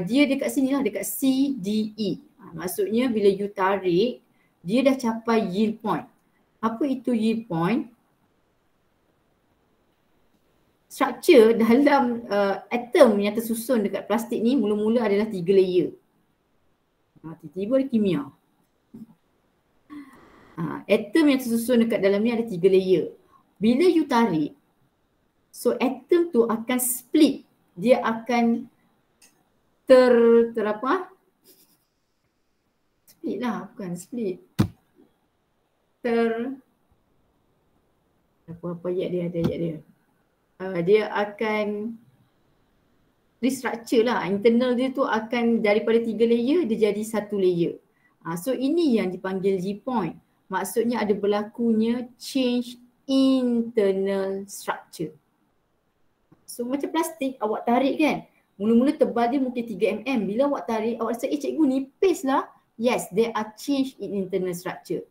A: dia dekat sini lah, dekat CDE. Maksudnya bila you tarik, dia dah capai yield point. Apa itu yield point? Struktur dalam atom yang tersusun dekat plastik ni mula-mula adalah 3 layer. Tiba-tiba ada kimia. Atom yang tersusun dekat dalam ni ada 3 layer. Bila you tarik, so atom tu akan split. Dia akan apa? Split lah, bukan split. Apa ayat dia ada ayat dia. Dia akan restructure lah. Internal dia tu akan daripada 3 layer dia jadi 1 layer. So ini yang dipanggil G point. Maksudnya ada berlakunya change internal structure. So macam plastik awak tarik kan. Mula-mula tebal dia mungkin 3 mm. Bila awak tarik awak rasa cikgu nipis lah. Yes, there are change in internal structure.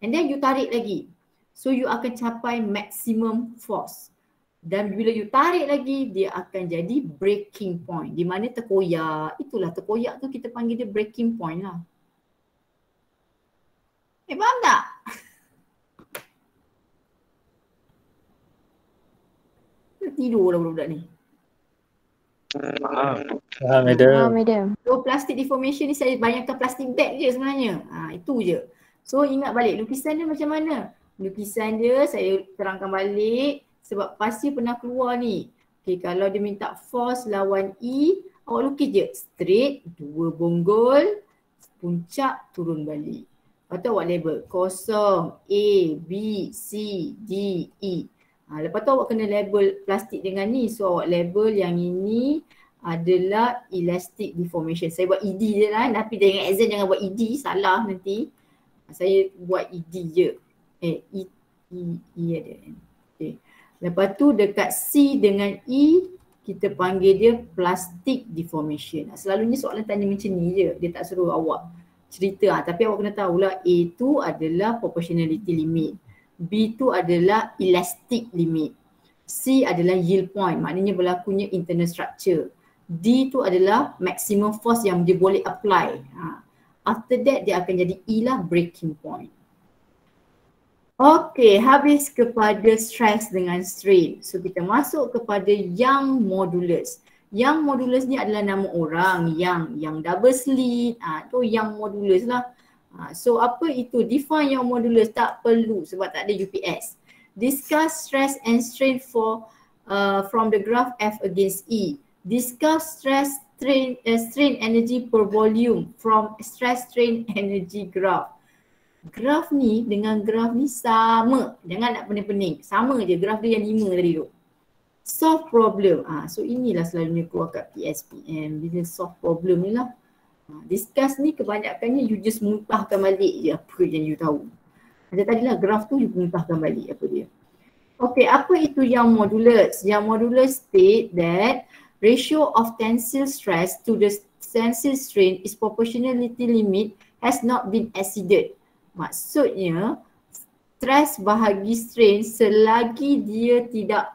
A: And then you tarik lagi. So you akan capai maximum force. Dan bila you tarik lagi, dia akan jadi breaking point. Di mana terkoyak. Itulah terkoyak tu kita panggil dia breaking point lah. Faham tak? Tidur lah budak-budak ni.
H: Faham, madam.
C: Madam.
A: So plastic deformation ni saya bayangkan plastic bag je sebenarnya. Itu je. So ingat balik lukisan dia macam mana? Lukisan dia saya terangkan balik. Sebab pasti pernah keluar ni. Okay, kalau dia minta force lawan E, awak lukis je. Straight, 2 bonggol, puncak, turun balik. Lepas tu awak label kosong, A, B, C, D, E. Lepas tu awak kena label plastik dengan ni. So awak label yang ini adalah elastic deformation. Saya buat ED je lah. Tapi dengan exam jangan buat ED, salah nanti. Saya buat ED je. E ada. Okay. Lepas tu dekat C dengan E, kita panggil dia plastic deformation. Selalunya soalan tanya macam ni je. Dia tak suruh awak cerita. Tapi awak kena tahulah A tu adalah proportionality limit. B tu adalah elastic limit. C adalah yield point. Maknanya berlakunya internal structure. D tu adalah maximum force yang dia boleh apply. After that dia akan jadi E lah, breaking point. Okey, habis kepada stress dengan strain. So kita masuk kepada Young modulus. Young modulus ni adalah nama orang, yang double slit, tu Young modulus lah. So apa itu? Define Young modulus, tak perlu sebab tak ada UPS. Discuss stress and strain from the graph F against E. Discuss strain energy per volume from stress strain energy graph. Graf ni dengan graf ni sama. Jangan nak pening-pening. Sama je graf dia yang 5 tadi tu. Solve problem. So inilah selalunya keluar kat PSPM. Bila solve problem ni lah. Discuss ni kebanyakannya you just muntahkan balik je apa yang you tahu. Macam tadilah graf tu you muntahkan balik apa dia. Okay, apa itu Young modulus? Young modulus state that ratio of tensile stress to the tensile strain is proportionality limit has not been exceeded. Maksudnya stres bahagi strain selagi dia tidak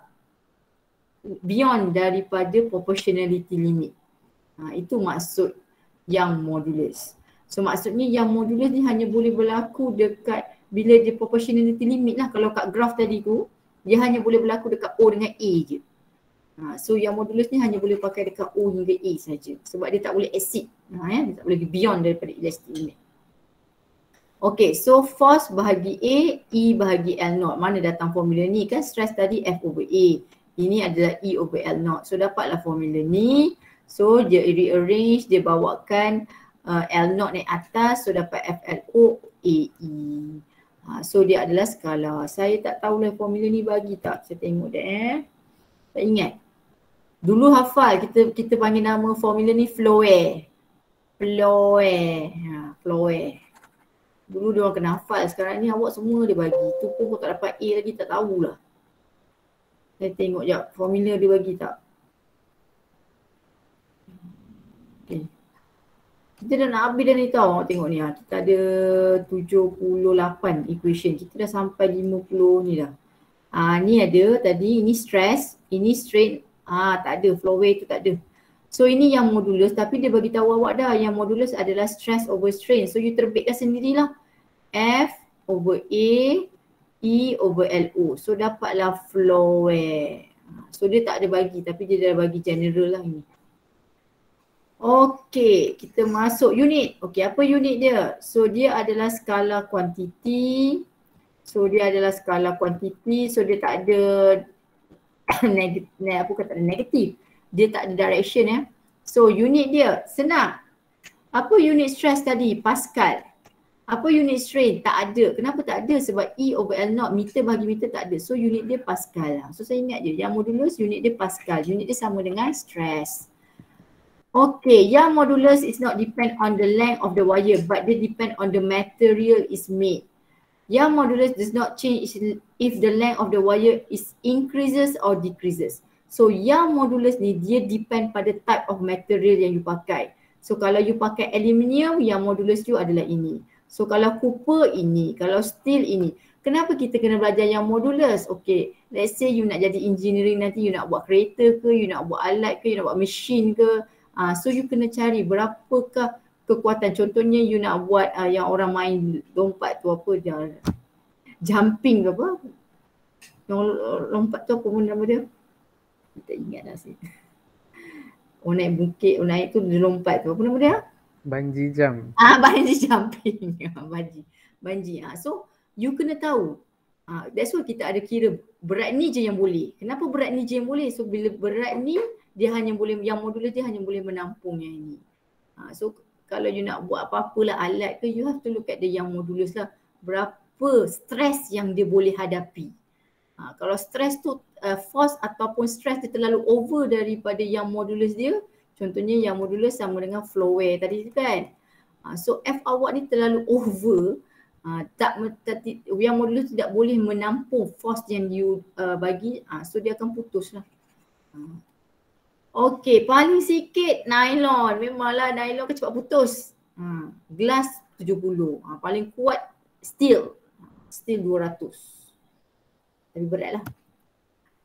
A: beyond daripada proportionality limit. Itu maksud Young modulus. So maksudnya Young modulus ni hanya boleh berlaku dekat bila dia proportionality limit lah. Kalau kat graf tadi tu dia hanya boleh berlaku dekat O dengan A je. So Young modulus ni hanya boleh pakai dekat O hingga A saja. Sebab dia tak boleh exceed. Dia tak boleh beyond daripada elastic limit. Okay, so force bahagi A, E bahagi L0. Mana datang formula ni? Kan stress tadi F over A. Ini adalah E over L0. So dapatlah formula ni. So dia rearrange, dia bawakan L0 naik atas. So dapat FLO AE. So dia adalah skala. Saya tak tahulah formula ni bagi tak. Saya tengok dah tak ingat. Dulu hafal kita panggil nama formula ni flow air. Flow air. Flow air. Dulu dia orang kena hafal, sekarang ni awak semua dia bagi. Tu pun kau tak dapat A lagi, tak tahulah. Saya tengok jap formula dia bagi tak. Okay. Kita dah nak habis dah ni tau, awak tengok ni. Kita ada 78 equation. Kita dah sampai 50 ni dah. Ni ada tadi, ini stress, ini strain. Tak ada, flow rate tu tak ada. So ini yang modulus, tapi dia bagi tahu awak dah yang modulus adalah stress over strain. So you terbitkan sendirilah. F over A, E over LO. So dapatlah flow wear. So dia tak ada bagi, tapi dia dah bagi general lah ini. Okey, kita masuk unit. Okey, apa unit dia? So dia adalah skala kuantiti. So dia adalah skala kuantiti. So dia tak ada negatif. Dia tak ada direction ya. So unit dia senang. Apa unit stress tadi? Pascal. Apa unit strain? Tak ada. Kenapa tak ada? Sebab E over L0 meter bagi meter tak ada. So unit dia Pascal lah. So saya ingat je yang modulus unit dia Pascal. Unit dia sama dengan stress. Okay, yang modulus is not depend on the length of the wire but they depend on the material is made. Yang modulus does not change if the length of the wire is increases or decreases. So yang modulus ni dia depend pada type of material yang you pakai. So kalau you pakai aluminium, yang modulus you adalah ini. So kalau copper ini, kalau steel ini. Kenapa kita kena belajar yang modulus? Okay, let's say you nak jadi engineering nanti, you nak buat kereta ke, you nak buat alat ke, you nak buat mesin ke. So you kena cari berapakah kekuatan. Contohnya you nak buat yang orang main lompat tu apa dia, jumping ke apa. Yang lompat tu apa pun nama dia? Tak ingat dah sih. Orang naik bukit, orang naik tu dia lompat tu. Apa nama dia?
H: Bungee jump.
A: Bungee jumping. Bungee. So you kena tahu. That's why kita ada kira berat ni je yang boleh. Kenapa berat ni je yang boleh? So bila berat ni dia hanya boleh, yang modulus dia hanya boleh menampung yang ini. So kalau you nak buat apa-apalah alat ke, you have to look at the yang modulus lah. Berapa stres yang dia boleh hadapi. Kalau stres tu force ataupun stres dia terlalu over daripada yang modulus dia, contohnya yang modulus sama dengan flow wear tadi kan. So F awak ni terlalu over, yang modulus tidak boleh menampung force yang you bagi, so dia akan putus lah. Okey, paling sikit nylon, memanglah nylon kan cepat putus. Glass 70, paling kuat steel 200. Lebih berat lah.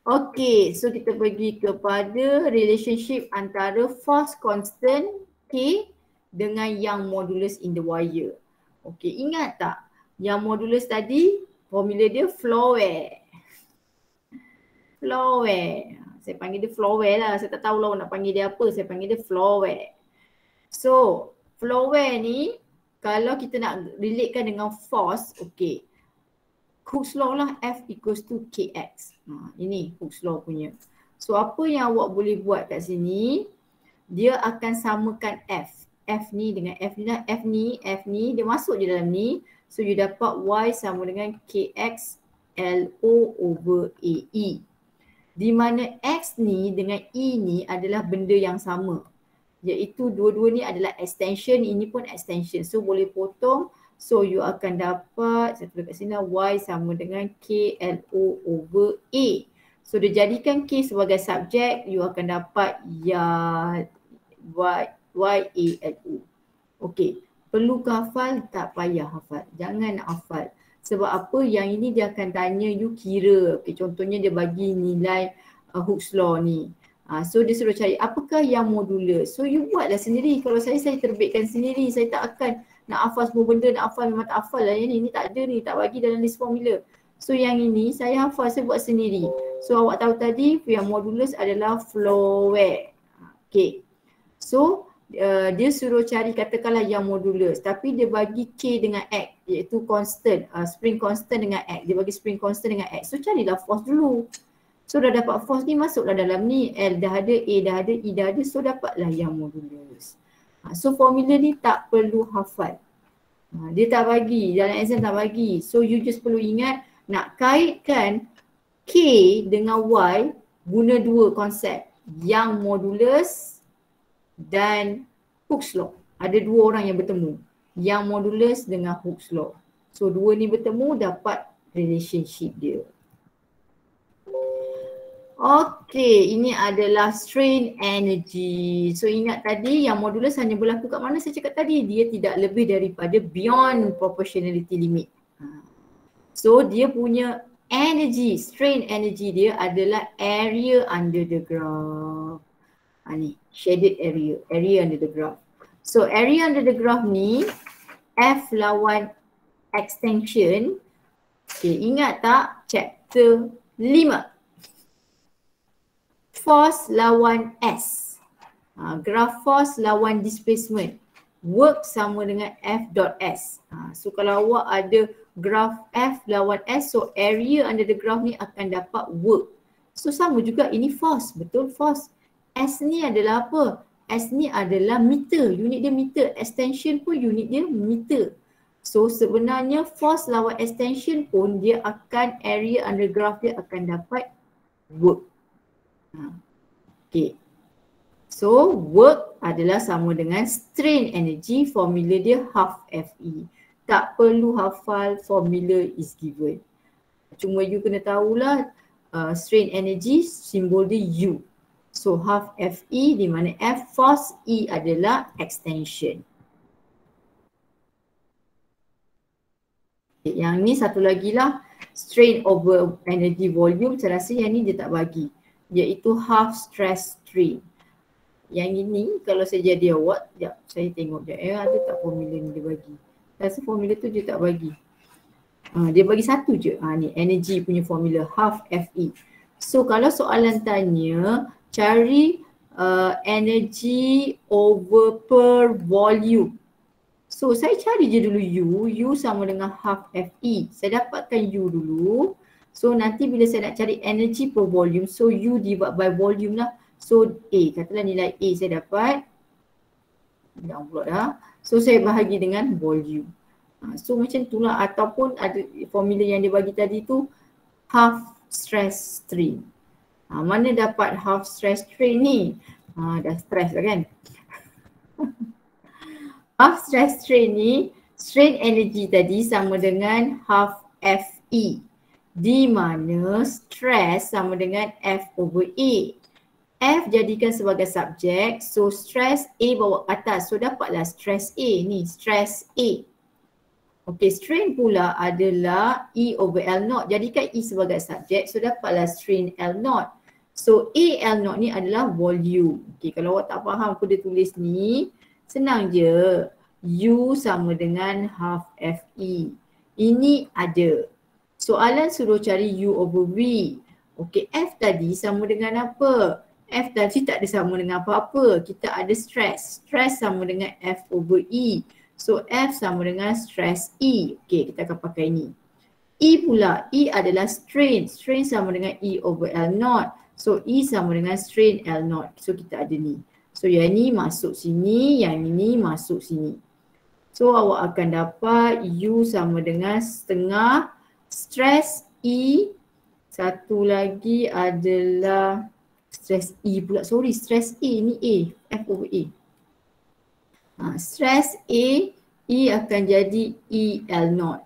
A: Okay, so kita pergi kepada relationship antara force constant K dengan yang modulus in the wire. Okay, ingat tak? Yang modulus tadi, formula dia flow wear. Flow wear. Saya panggil dia flow wear lah. Saya tak tahu lah nak panggil dia apa. Saya panggil dia flow wear. So, flow wear ni, kalau kita nak relatekan dengan force, okay. Hooke's law lah, F equals to Kx. Ini Hooke's law punya. So apa yang awak boleh buat kat sini, dia akan samakan F. F ni dengan F ni lah. F ni, dia masuk je dalam ni. So you dapat Y sama dengan Kx LO over AE. Di mana X ni dengan E ni adalah benda yang sama. Iaitu dua-dua ni adalah extension, ini pun extension. So boleh potong. So you akan dapat, saya tulis kat sini lah, Y sama dengan KLO over A. So dia jadikan K sebagai subjek, you akan dapat YALO. Okay, perlu ke hafal? Tak payah hafal. Jangan nak hafal. Sebab apa? Yang ini dia akan tanya you kira. Okay, contohnya dia bagi nilai Hooke's law ni. So dia suruh cari apakah yang modulus. So you buatlah sendiri. Kalau saya terbitkan sendiri. Saya tak akan nak hafal semua benda, nak hafal memang tak hafal lah. Yang ni tak ada ni, tak bagi dalam list formula. So yang ini saya hafal, saya buat sendiri. So awak tahu tadi yang modulus adalah flow wear. Okay. So dia suruh cari katakanlah yang modulus. Tapi dia bagi K dengan X iaitu constant, spring constant dengan X. Dia bagi spring constant dengan X. So carilah force dulu. So dah dapat force ni, masuklah dalam ni. L dah ada, A dah ada, E dah ada. So dapatlah yang modulus. So formula ni tak perlu hafal. Dia tak bagi, dalam exam tak bagi. So you just perlu ingat nak kaitkan K dengan Y guna dua konsep. Yang modulus dan Hooke's law. Ada dua orang yang bertemu. Yang modulus dengan Hooke's law. So dua ni bertemu dapat relationship dia. Okay, ini adalah strain energy. So ingat tadi yang modulus hanya berlaku kat mana saya cakap tadi? Dia tidak lebih daripada beyond proportionality limit. So dia punya energy, strain energy dia adalah area under the graph. Ni shaded area under the graph. So area under the graph ni F lawan extension. Okay, ingat tak chapter 5. Force lawan S. Graph force lawan displacement. Work sama dengan F dot S. So kalau awak ada graph F lawan S, so area under the graph ni akan dapat work. So sama juga ini force, betul force. S ni adalah apa? S ni adalah meter, unit dia meter. Extension pun unit dia meter. So sebenarnya force lawan extension pun dia akan area under graph dia akan dapat work. Okay. So work adalah sama dengan strain energy, formula dia half Fe. Tak perlu hafal formula is given. Cuma you kena tahulah strain energy simbol dia U. So half Fe di mana F force, E adalah extension. Okay, yang ni satu lagi lah strain over energy volume. Saya rasa yang ni dia tak bagi, iaitu half stress strain. Yang ini kalau saya jadi awak, sekejap saya tengok je ada tak formula ni dia bagi. Saya rasa formula tu dia tak bagi. Dia bagi satu je. Ni energy punya formula half Fe. So kalau soalan tanya cari energy over per volume. So saya cari je dulu U sama dengan half Fe. Saya dapatkan U dulu. So nanti bila saya nak cari energy per volume, so U divide by volume lah. So A, katalah nilai A saya dapat. Dah pula dah. So saya bahagi dengan volume. So macam itulah, ataupun ada formula yang dia bagi tadi tu half stress strain. Mana dapat half stress strain ni? Dah stress lah kan? Half stress strain ni, strain energy tadi sama dengan half Fe. Di mana stress sama dengan F over A. F jadikan sebagai subjek, so stress A bawa ke atas. So dapatlah stress A ni, stress A. Okay, strain pula adalah E over L0. Jadikan E sebagai subjek, so dapatlah strain L0. So A L0 ni adalah volume. Okay, kalau awak tak faham apa dia tulis ni, senang je. U sama dengan half Fe. Ini ada. Soalan suruh cari U over V. Okay, F tadi sama dengan apa? F tadi tak ada sama dengan apa-apa. Kita ada stress. Stress sama dengan F over E. So F sama dengan stress E. Okay, kita akan pakai ni. E pula. E adalah strain. Strain sama dengan E over L0. So E sama dengan strain L0. So kita ada ni. So yang ni masuk sini. Yang ini masuk sini. So awak akan dapat U sama dengan setengah stress E. Satu lagi adalah stress E pula. Sorry, stress A ni A. F over A. Stress A, E akan jadi E L0.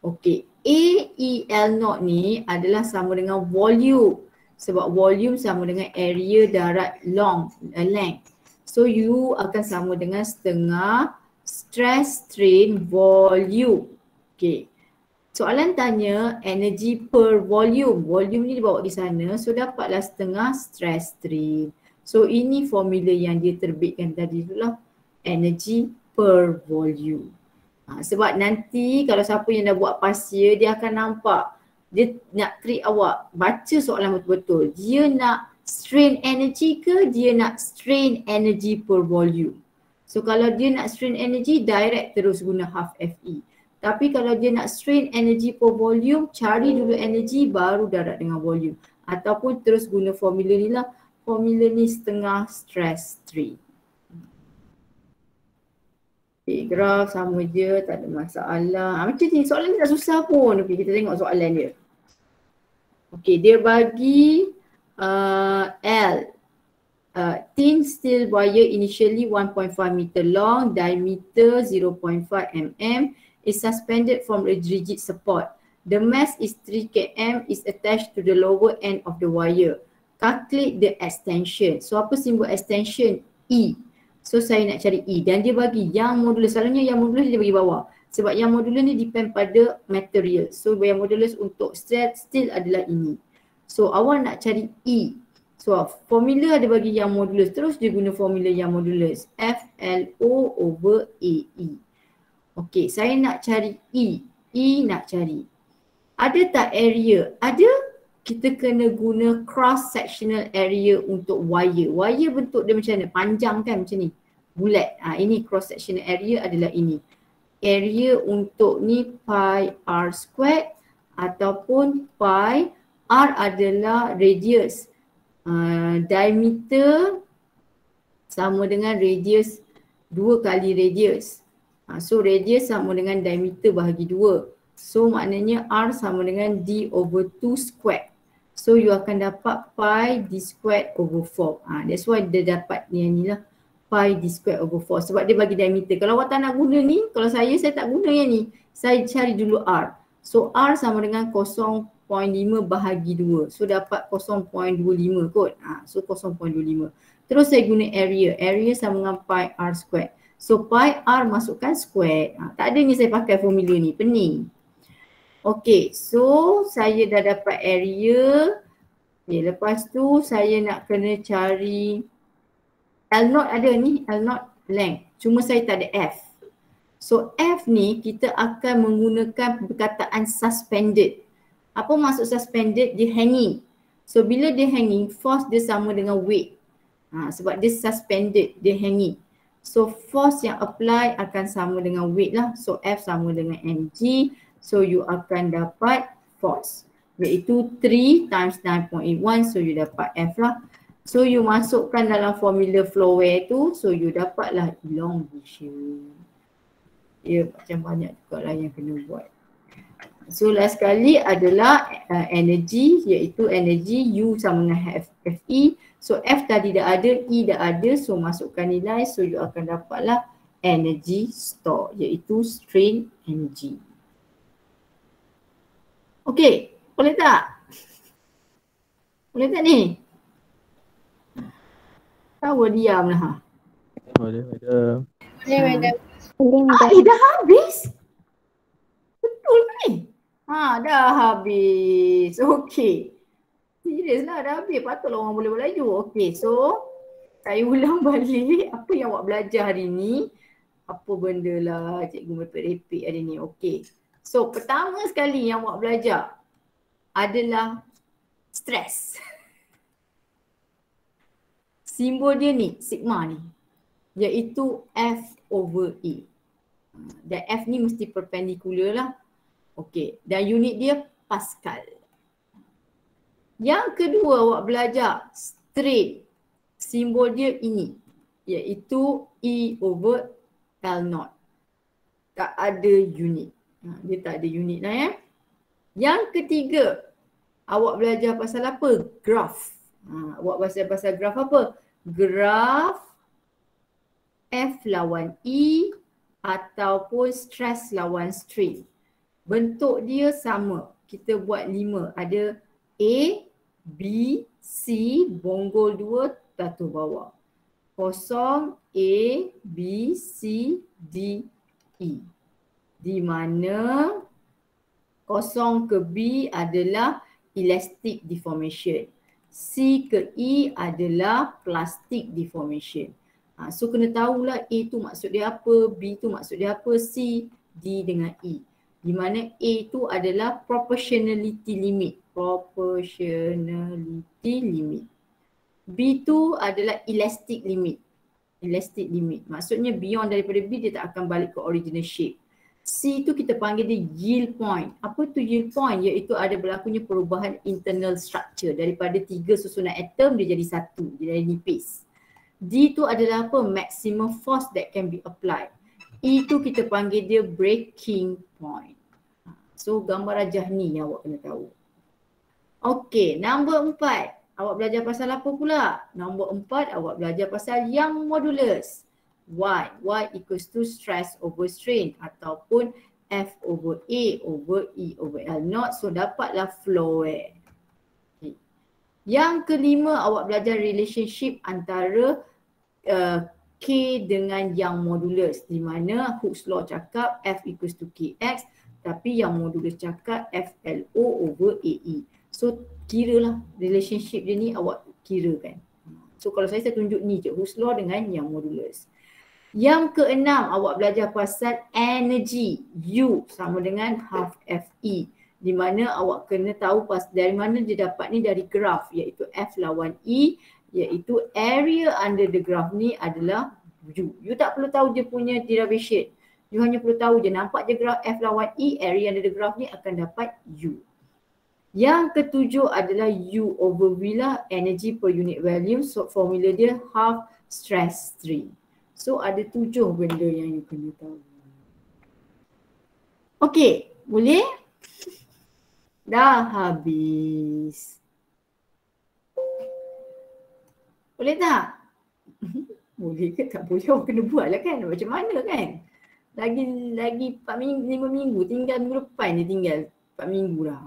A: Okay. A E L0 ni adalah sama dengan volume. Sebab volume sama dengan area darat length. So U akan sama dengan setengah stress strain volume. Okay. Soalan tanya energy per volume. Volume ni dibawa di sana. So dapatlah setengah stress strain. So ini formula yang dia terbitkan tadi itulah. Energy per volume. Sebab nanti kalau siapa yang dah buat pasia, dia akan nampak. Dia nak treat awak. Baca soalan betul-betul. Dia nak strain energy ke dia nak strain energy per volume. So kalau dia nak strain energy, direct terus guna half Fe. Tapi kalau dia nak strain energy per volume, cari dulu energy baru darat dengan volume. Ataupun terus guna formula ni lah. Formula ni setengah stress strain. Okay, graf sama je, tak ada masalah. Macam ni, soalan ni tak susah pun. Okay, kita tengok soalan dia. Okay, dia bagi L. Thin steel wire initially 1.5 meter long, diameter 0.5 mm. Is suspended from a rigid support. The mass is 3 km is attached to the lower end of the wire. Calculate the extension. So apa simbol extension? E. So saya nak cari E dan dia bagi yang modulus. Selalunya yang modulus dia bagi bawah. Sebab yang modulus ni depend pada material. So yang modulus untuk steel adalah ini. So awak nak cari E. So formula ada bagi yang modulus, terus dia guna formula yang modulus. FLO over AE. Okey, saya nak cari E. E nak cari. Ada tak area? Ada. Kita kena guna cross sectional area untuk wire. Wire bentuk dia macam mana? Panjang kan macam ni. Bulat. Ini cross sectional area adalah ini. Area untuk ni pi r squared ataupun pi r adalah radius. Diameter sama dengan radius 2 kali radius. So radius sama dengan diameter bahagi 2. So maknanya r sama dengan d over 2 squared. So you akan dapat pi d squared over 4. That's why dia dapat ni lah. Pi d squared over 4 sebab dia bagi diameter. Kalau awak tak nak guna ni, kalau saya tak guna yang ni. Saya cari dulu r. So r sama dengan 0.5 bahagi 2. So dapat 0.25 kot. So 0.25. Terus saya guna area. Area sama dengan pi r squared. So pi r masukkan squared. Tak adanya saya pakai formula ni. Pening. Okay, so saya dah dapat area. Okay, lepas tu saya nak kena cari L0 ada ni, L0 length. Cuma saya tak ada F. So F ni kita akan menggunakan perkataan suspended. Apa maksud suspended? Dia hanging. So bila dia hanging, force dia sama dengan weight. Sebab dia suspended, dia hanging. So force yang apply akan sama dengan weight lah. So F sama dengan mg. So you akan dapat force. Iaitu 3 times 9.81. So you dapat F lah. So you masukkan dalam formula flow wear tu. So you dapatlah elongation. Ya macam banyak juga lah yang kena buat. So last sekali adalah energy, iaitu energy U sama dengan Fe. So F tadi dah ada, E dah ada. So masukkan nilai. So you akan dapatlah energy store, iaitu strain energy. Okay, boleh tak? Boleh tak ni? Tahu diam lah.
B: Boleh, madam.
C: Boleh, madam.
A: Dah habis? Betul ke ni? Dah habis. Okay. Serius lah dah habis. Patutlah orang boleh berlaju. Okay, so saya ulang balik apa yang awak belajar hari ni. Apa benda lah cikgu merepek hari ni. Okay. So pertama sekali yang awak belajar adalah stress. Simbol dia ni, sigma ni, iaitu F over E. Dan F ni mesti perpendicular lah. Okey, dan unit dia Pascal. Yang kedua awak belajar strain. Simbol dia ini, iaitu E over L0. Tak ada unit. Dia tak ada unit lah ya. Yang ketiga, awak belajar pasal apa? Graph. Awak belajar pasal graph apa? Graph F lawan E ataupun stress lawan strain. Bentuk dia sama. Kita buat 5. Ada A, B, C, bonggol 2, jatuh bawah. Kosong A, B, C, D, E. Di mana kosong ke B adalah elastic deformation. C ke E adalah plastic deformation. So kena tahulah A tu maksud dia apa, B tu maksud dia apa, C, D dengan E. Di mana A tu adalah proportionality limit. Proportionality limit. B tu adalah elastic limit. Elastic limit. Maksudnya beyond daripada B dia tak akan balik ke original shape. C tu kita panggil dia yield point. Apa tu yield point? Iaitu ada berlakunya perubahan internal structure. Daripada 3 susunan atom dia jadi 1. Dia jadi nipis. D tu adalah apa? Maximum force that can be applied. E tu kita panggil dia breaking point. So gambar rajah ni yang awak kena tahu. Okay, nombor 4. Awak belajar pasal apa pula? Nombor 4 awak belajar pasal Young modulus. Y equals to stress over strain ataupun F over A over E over L0. So dapatlah flow wear. Okay. Yang kelima awak belajar relationship antara K dengan Young modulus, di mana Hooke's law cakap F equals to KX tapi Young modulus cakap FLO over AE. So kiralah relationship dia ni awak kirakan. So kalau saya tunjuk ni je, Hooke's law dengan yang modulus. Yang keenam, awak belajar pasal energy. U sama dengan half FE. Di mana awak kena tahu dari mana dia dapat ni, dari graf, iaitu F lawan E, iaitu area under the graph ni adalah U. You tak perlu tahu dia punya derivation. You hanya perlu tahu je, nampak je graf F lawan E, area under the graph ni akan dapat U. Yang ketujuh adalah U over V lah, energy per unit value. So formula dia half stress strain. So ada 7 benda yang you kena tahu. Okey, boleh? Dah habis. Boleh tak? Boleh ke tak boleh? Awak kena buat lah kan? Macam mana kan? Lagi 5 minggu. Tinggal minggu depan je, tinggal 4 minggu dah.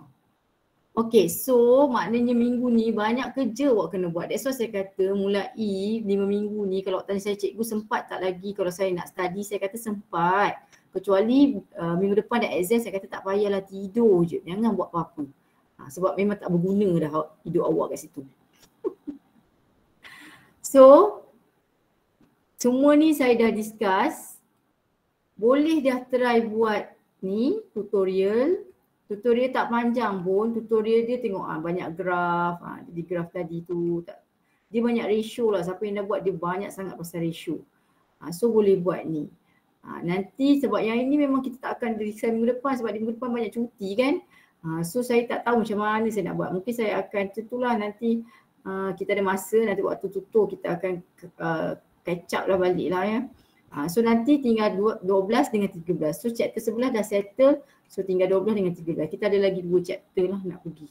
A: Okay, so maknanya minggu ni banyak kerja awak kena buat. That's why saya kata mulai 5 minggu ni kalau awak tanya saya, cikgu sempat tak lagi kalau saya nak study, saya kata sempat. Kecuali minggu depan dah exam, saya kata tak payahlah, tidur je. Jangan buat apa-apa. Sebab memang tak berguna dah hidup awak kat situ. So, semua ni saya dah discuss. Boleh dah try buat ni tutorial. Tutorial tak panjang pun, tutorial dia tengok banyak graf, jadi graf tadi tu dia banyak ratio lah, siapa yang dah buat dia banyak sangat pasal ratio. So boleh buat ni. Nanti sebab yang ini memang kita tak akan design minggu depan sebab di minggu depan banyak cuti kan. So saya tak tahu macam mana saya nak buat. Mungkin saya akan tentulah nanti kita ada masa, nanti waktu tutur kita akan catch up lah balik lah ya. So nanti tinggal 12 dengan 13. So chapter 11 dah settle. So tinggal 12 dengan 13. Kita ada lagi 2 chapter lah nak pergi.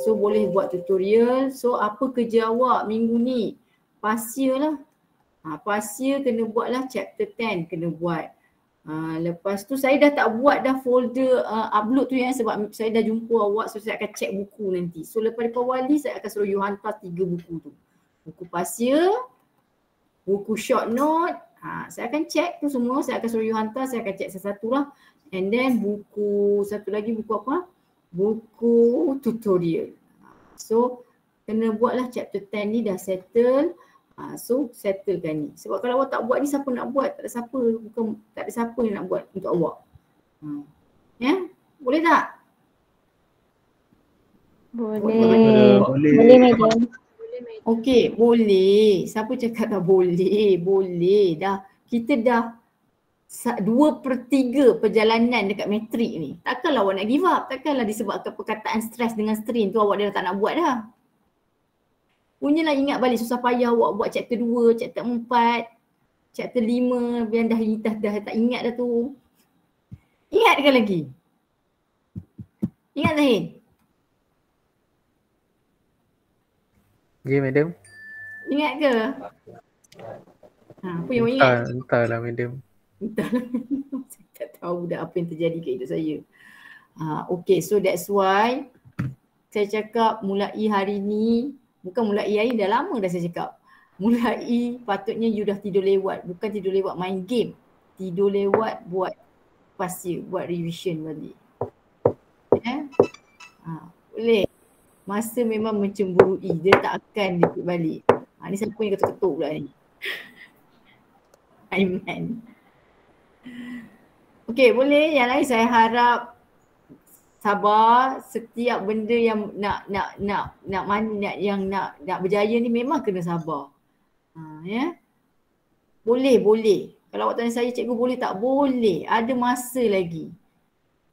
A: So boleh buat tutorial. So apa kerja awak minggu ni? Pasir lah. Pasir kena buat lah, chapter 10 kena buat. Lepas tu saya dah tak buat dah folder upload tu yang sebab saya dah jumpa awak. So saya akan check buku nanti. So lepas wali saya akan suruh you hantar 3 buku tu. Buku pasir, buku short note. Saya akan check tu semua, saya akan suruh you hantar, saya akan check satu-satu lah. And then buku, satu lagi buku apa? Buku tutorial. So kena buatlah chapter 10 ni dah settle. So settlekan ni. Sebab kalau awak tak buat ni, siapa nak buat? Tak ada siapa, tak ada siapa yang nak buat untuk awak. Ya? Boleh tak?
C: Boleh.
B: Boleh.
C: Boleh, madam.
A: Okey, boleh. Siapa cakap tak boleh? Boleh. Dah, kita dah 2/3 perjalanan dekat matrik ni. Takkanlah awak nak give up. Takkanlah disebabkan perkataan stres dengan strain tu awak dah tak nak buat dah. Punyalah ingat balik susah payah awak buat chapter 2, chapter 4, chapter 5 yang dah tak ingat dah tu. Ingatkan lagi. Ingat Zahid?
B: Ya, madam.
A: Ingat ke? Apa yang awak ingat?
B: Entahlah, madam.
A: Entahlah. Saya tak tahu dah apa yang terjadi kat hidup saya. Okay, so that's why saya cakap mulai hari ni, bukan mulai hari ni, dah lama dah saya cakap. Mulai patutnya you dah tidur lewat, bukan tidur lewat main game. Tidur lewat buat pasir, buat revision balik. Boleh. Masa memang mencemburui, dia tak akan ikut balik. Ni siapa yang ketuk-ketuk pula ni? Aiman. Okey, boleh. Yang lain saya harap sabar. Setiap benda yang nak berjaya ni memang kena sabar. Ya. Boleh. Kalau awak tanya saya, cikgu boleh tak? Boleh. Ada masa lagi.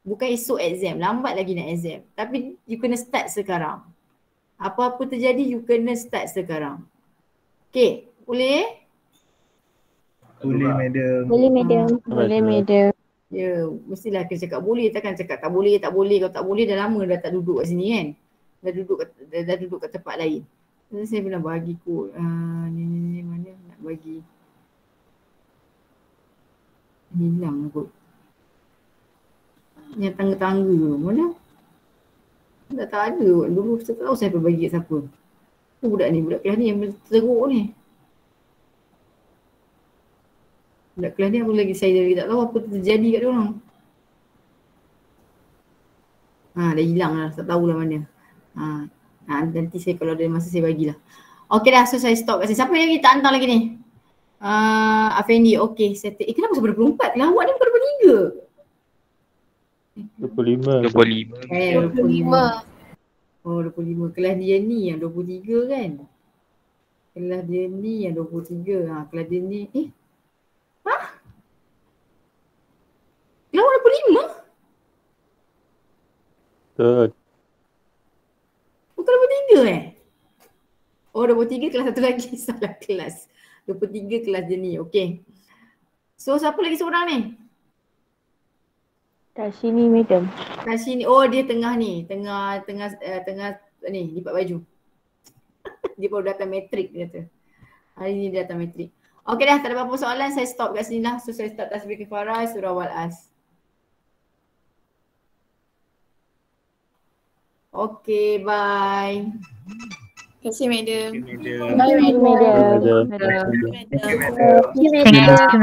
A: Bukan esok exam, lambat lagi nak exam. Tapi you kena start sekarang. Apa-apa terjadi, you kena start sekarang. Okay, boleh?
B: Boleh, madam.
C: Boleh, madam. Boleh, madam.
A: Ya, mestilah kena cakap boleh. Takkan cakap tak boleh. Kalau tak boleh dah lama dah tak duduk kat sini kan. Dah duduk kat tempat lain. Jadi saya pernah bagi kod. Ni mana nak bagi. Hilang kot. Yang tangga-tangga mana? Dah tak ada kot. Dulu saya tak tahu saya bagi kat siapa. Budak kelas ni yang teruk ni. Budak kelas ni apa lagi saya lagi tak tahu apa terjadi kat dia orang. Dah hilang lah, tak tahulah mana. Nanti saya kalau ada masa saya bagilah. Okey dah, so saya stop kat sini. Siapa yang lagi tak hantar lagi ni? Afendi, okey. Kenapa sampai 24? Lawak ni bukan
H: 25.
A: 23. 25. Oh 25. Kelas dia ni yang 23 kan? Kelas dia ni yang 23. Kelas dia ni. Lawak 25?
H: Betul.
A: Bukan 23 Oh 23 kelas satu lagi. Salah kelas. 23 kelas dia ni. Okey. So siapa lagi seorang ni?
C: Kat sini madam.
A: Kat sini. Oh dia tengah ni. Tengah ni lipat baju. Dia baru datang matrik dia kata. Hari ni dia datang matrik. Okey dah, tak ada apa-apa soalan. Saya stop kat sini lah. So saya start tasbih kifarah surah Wal-As. Okay, bye.
D: Terima kasih, Madam.
C: Bye madam.
H: Madam.
C: Madam.
H: Madam.
C: Madam.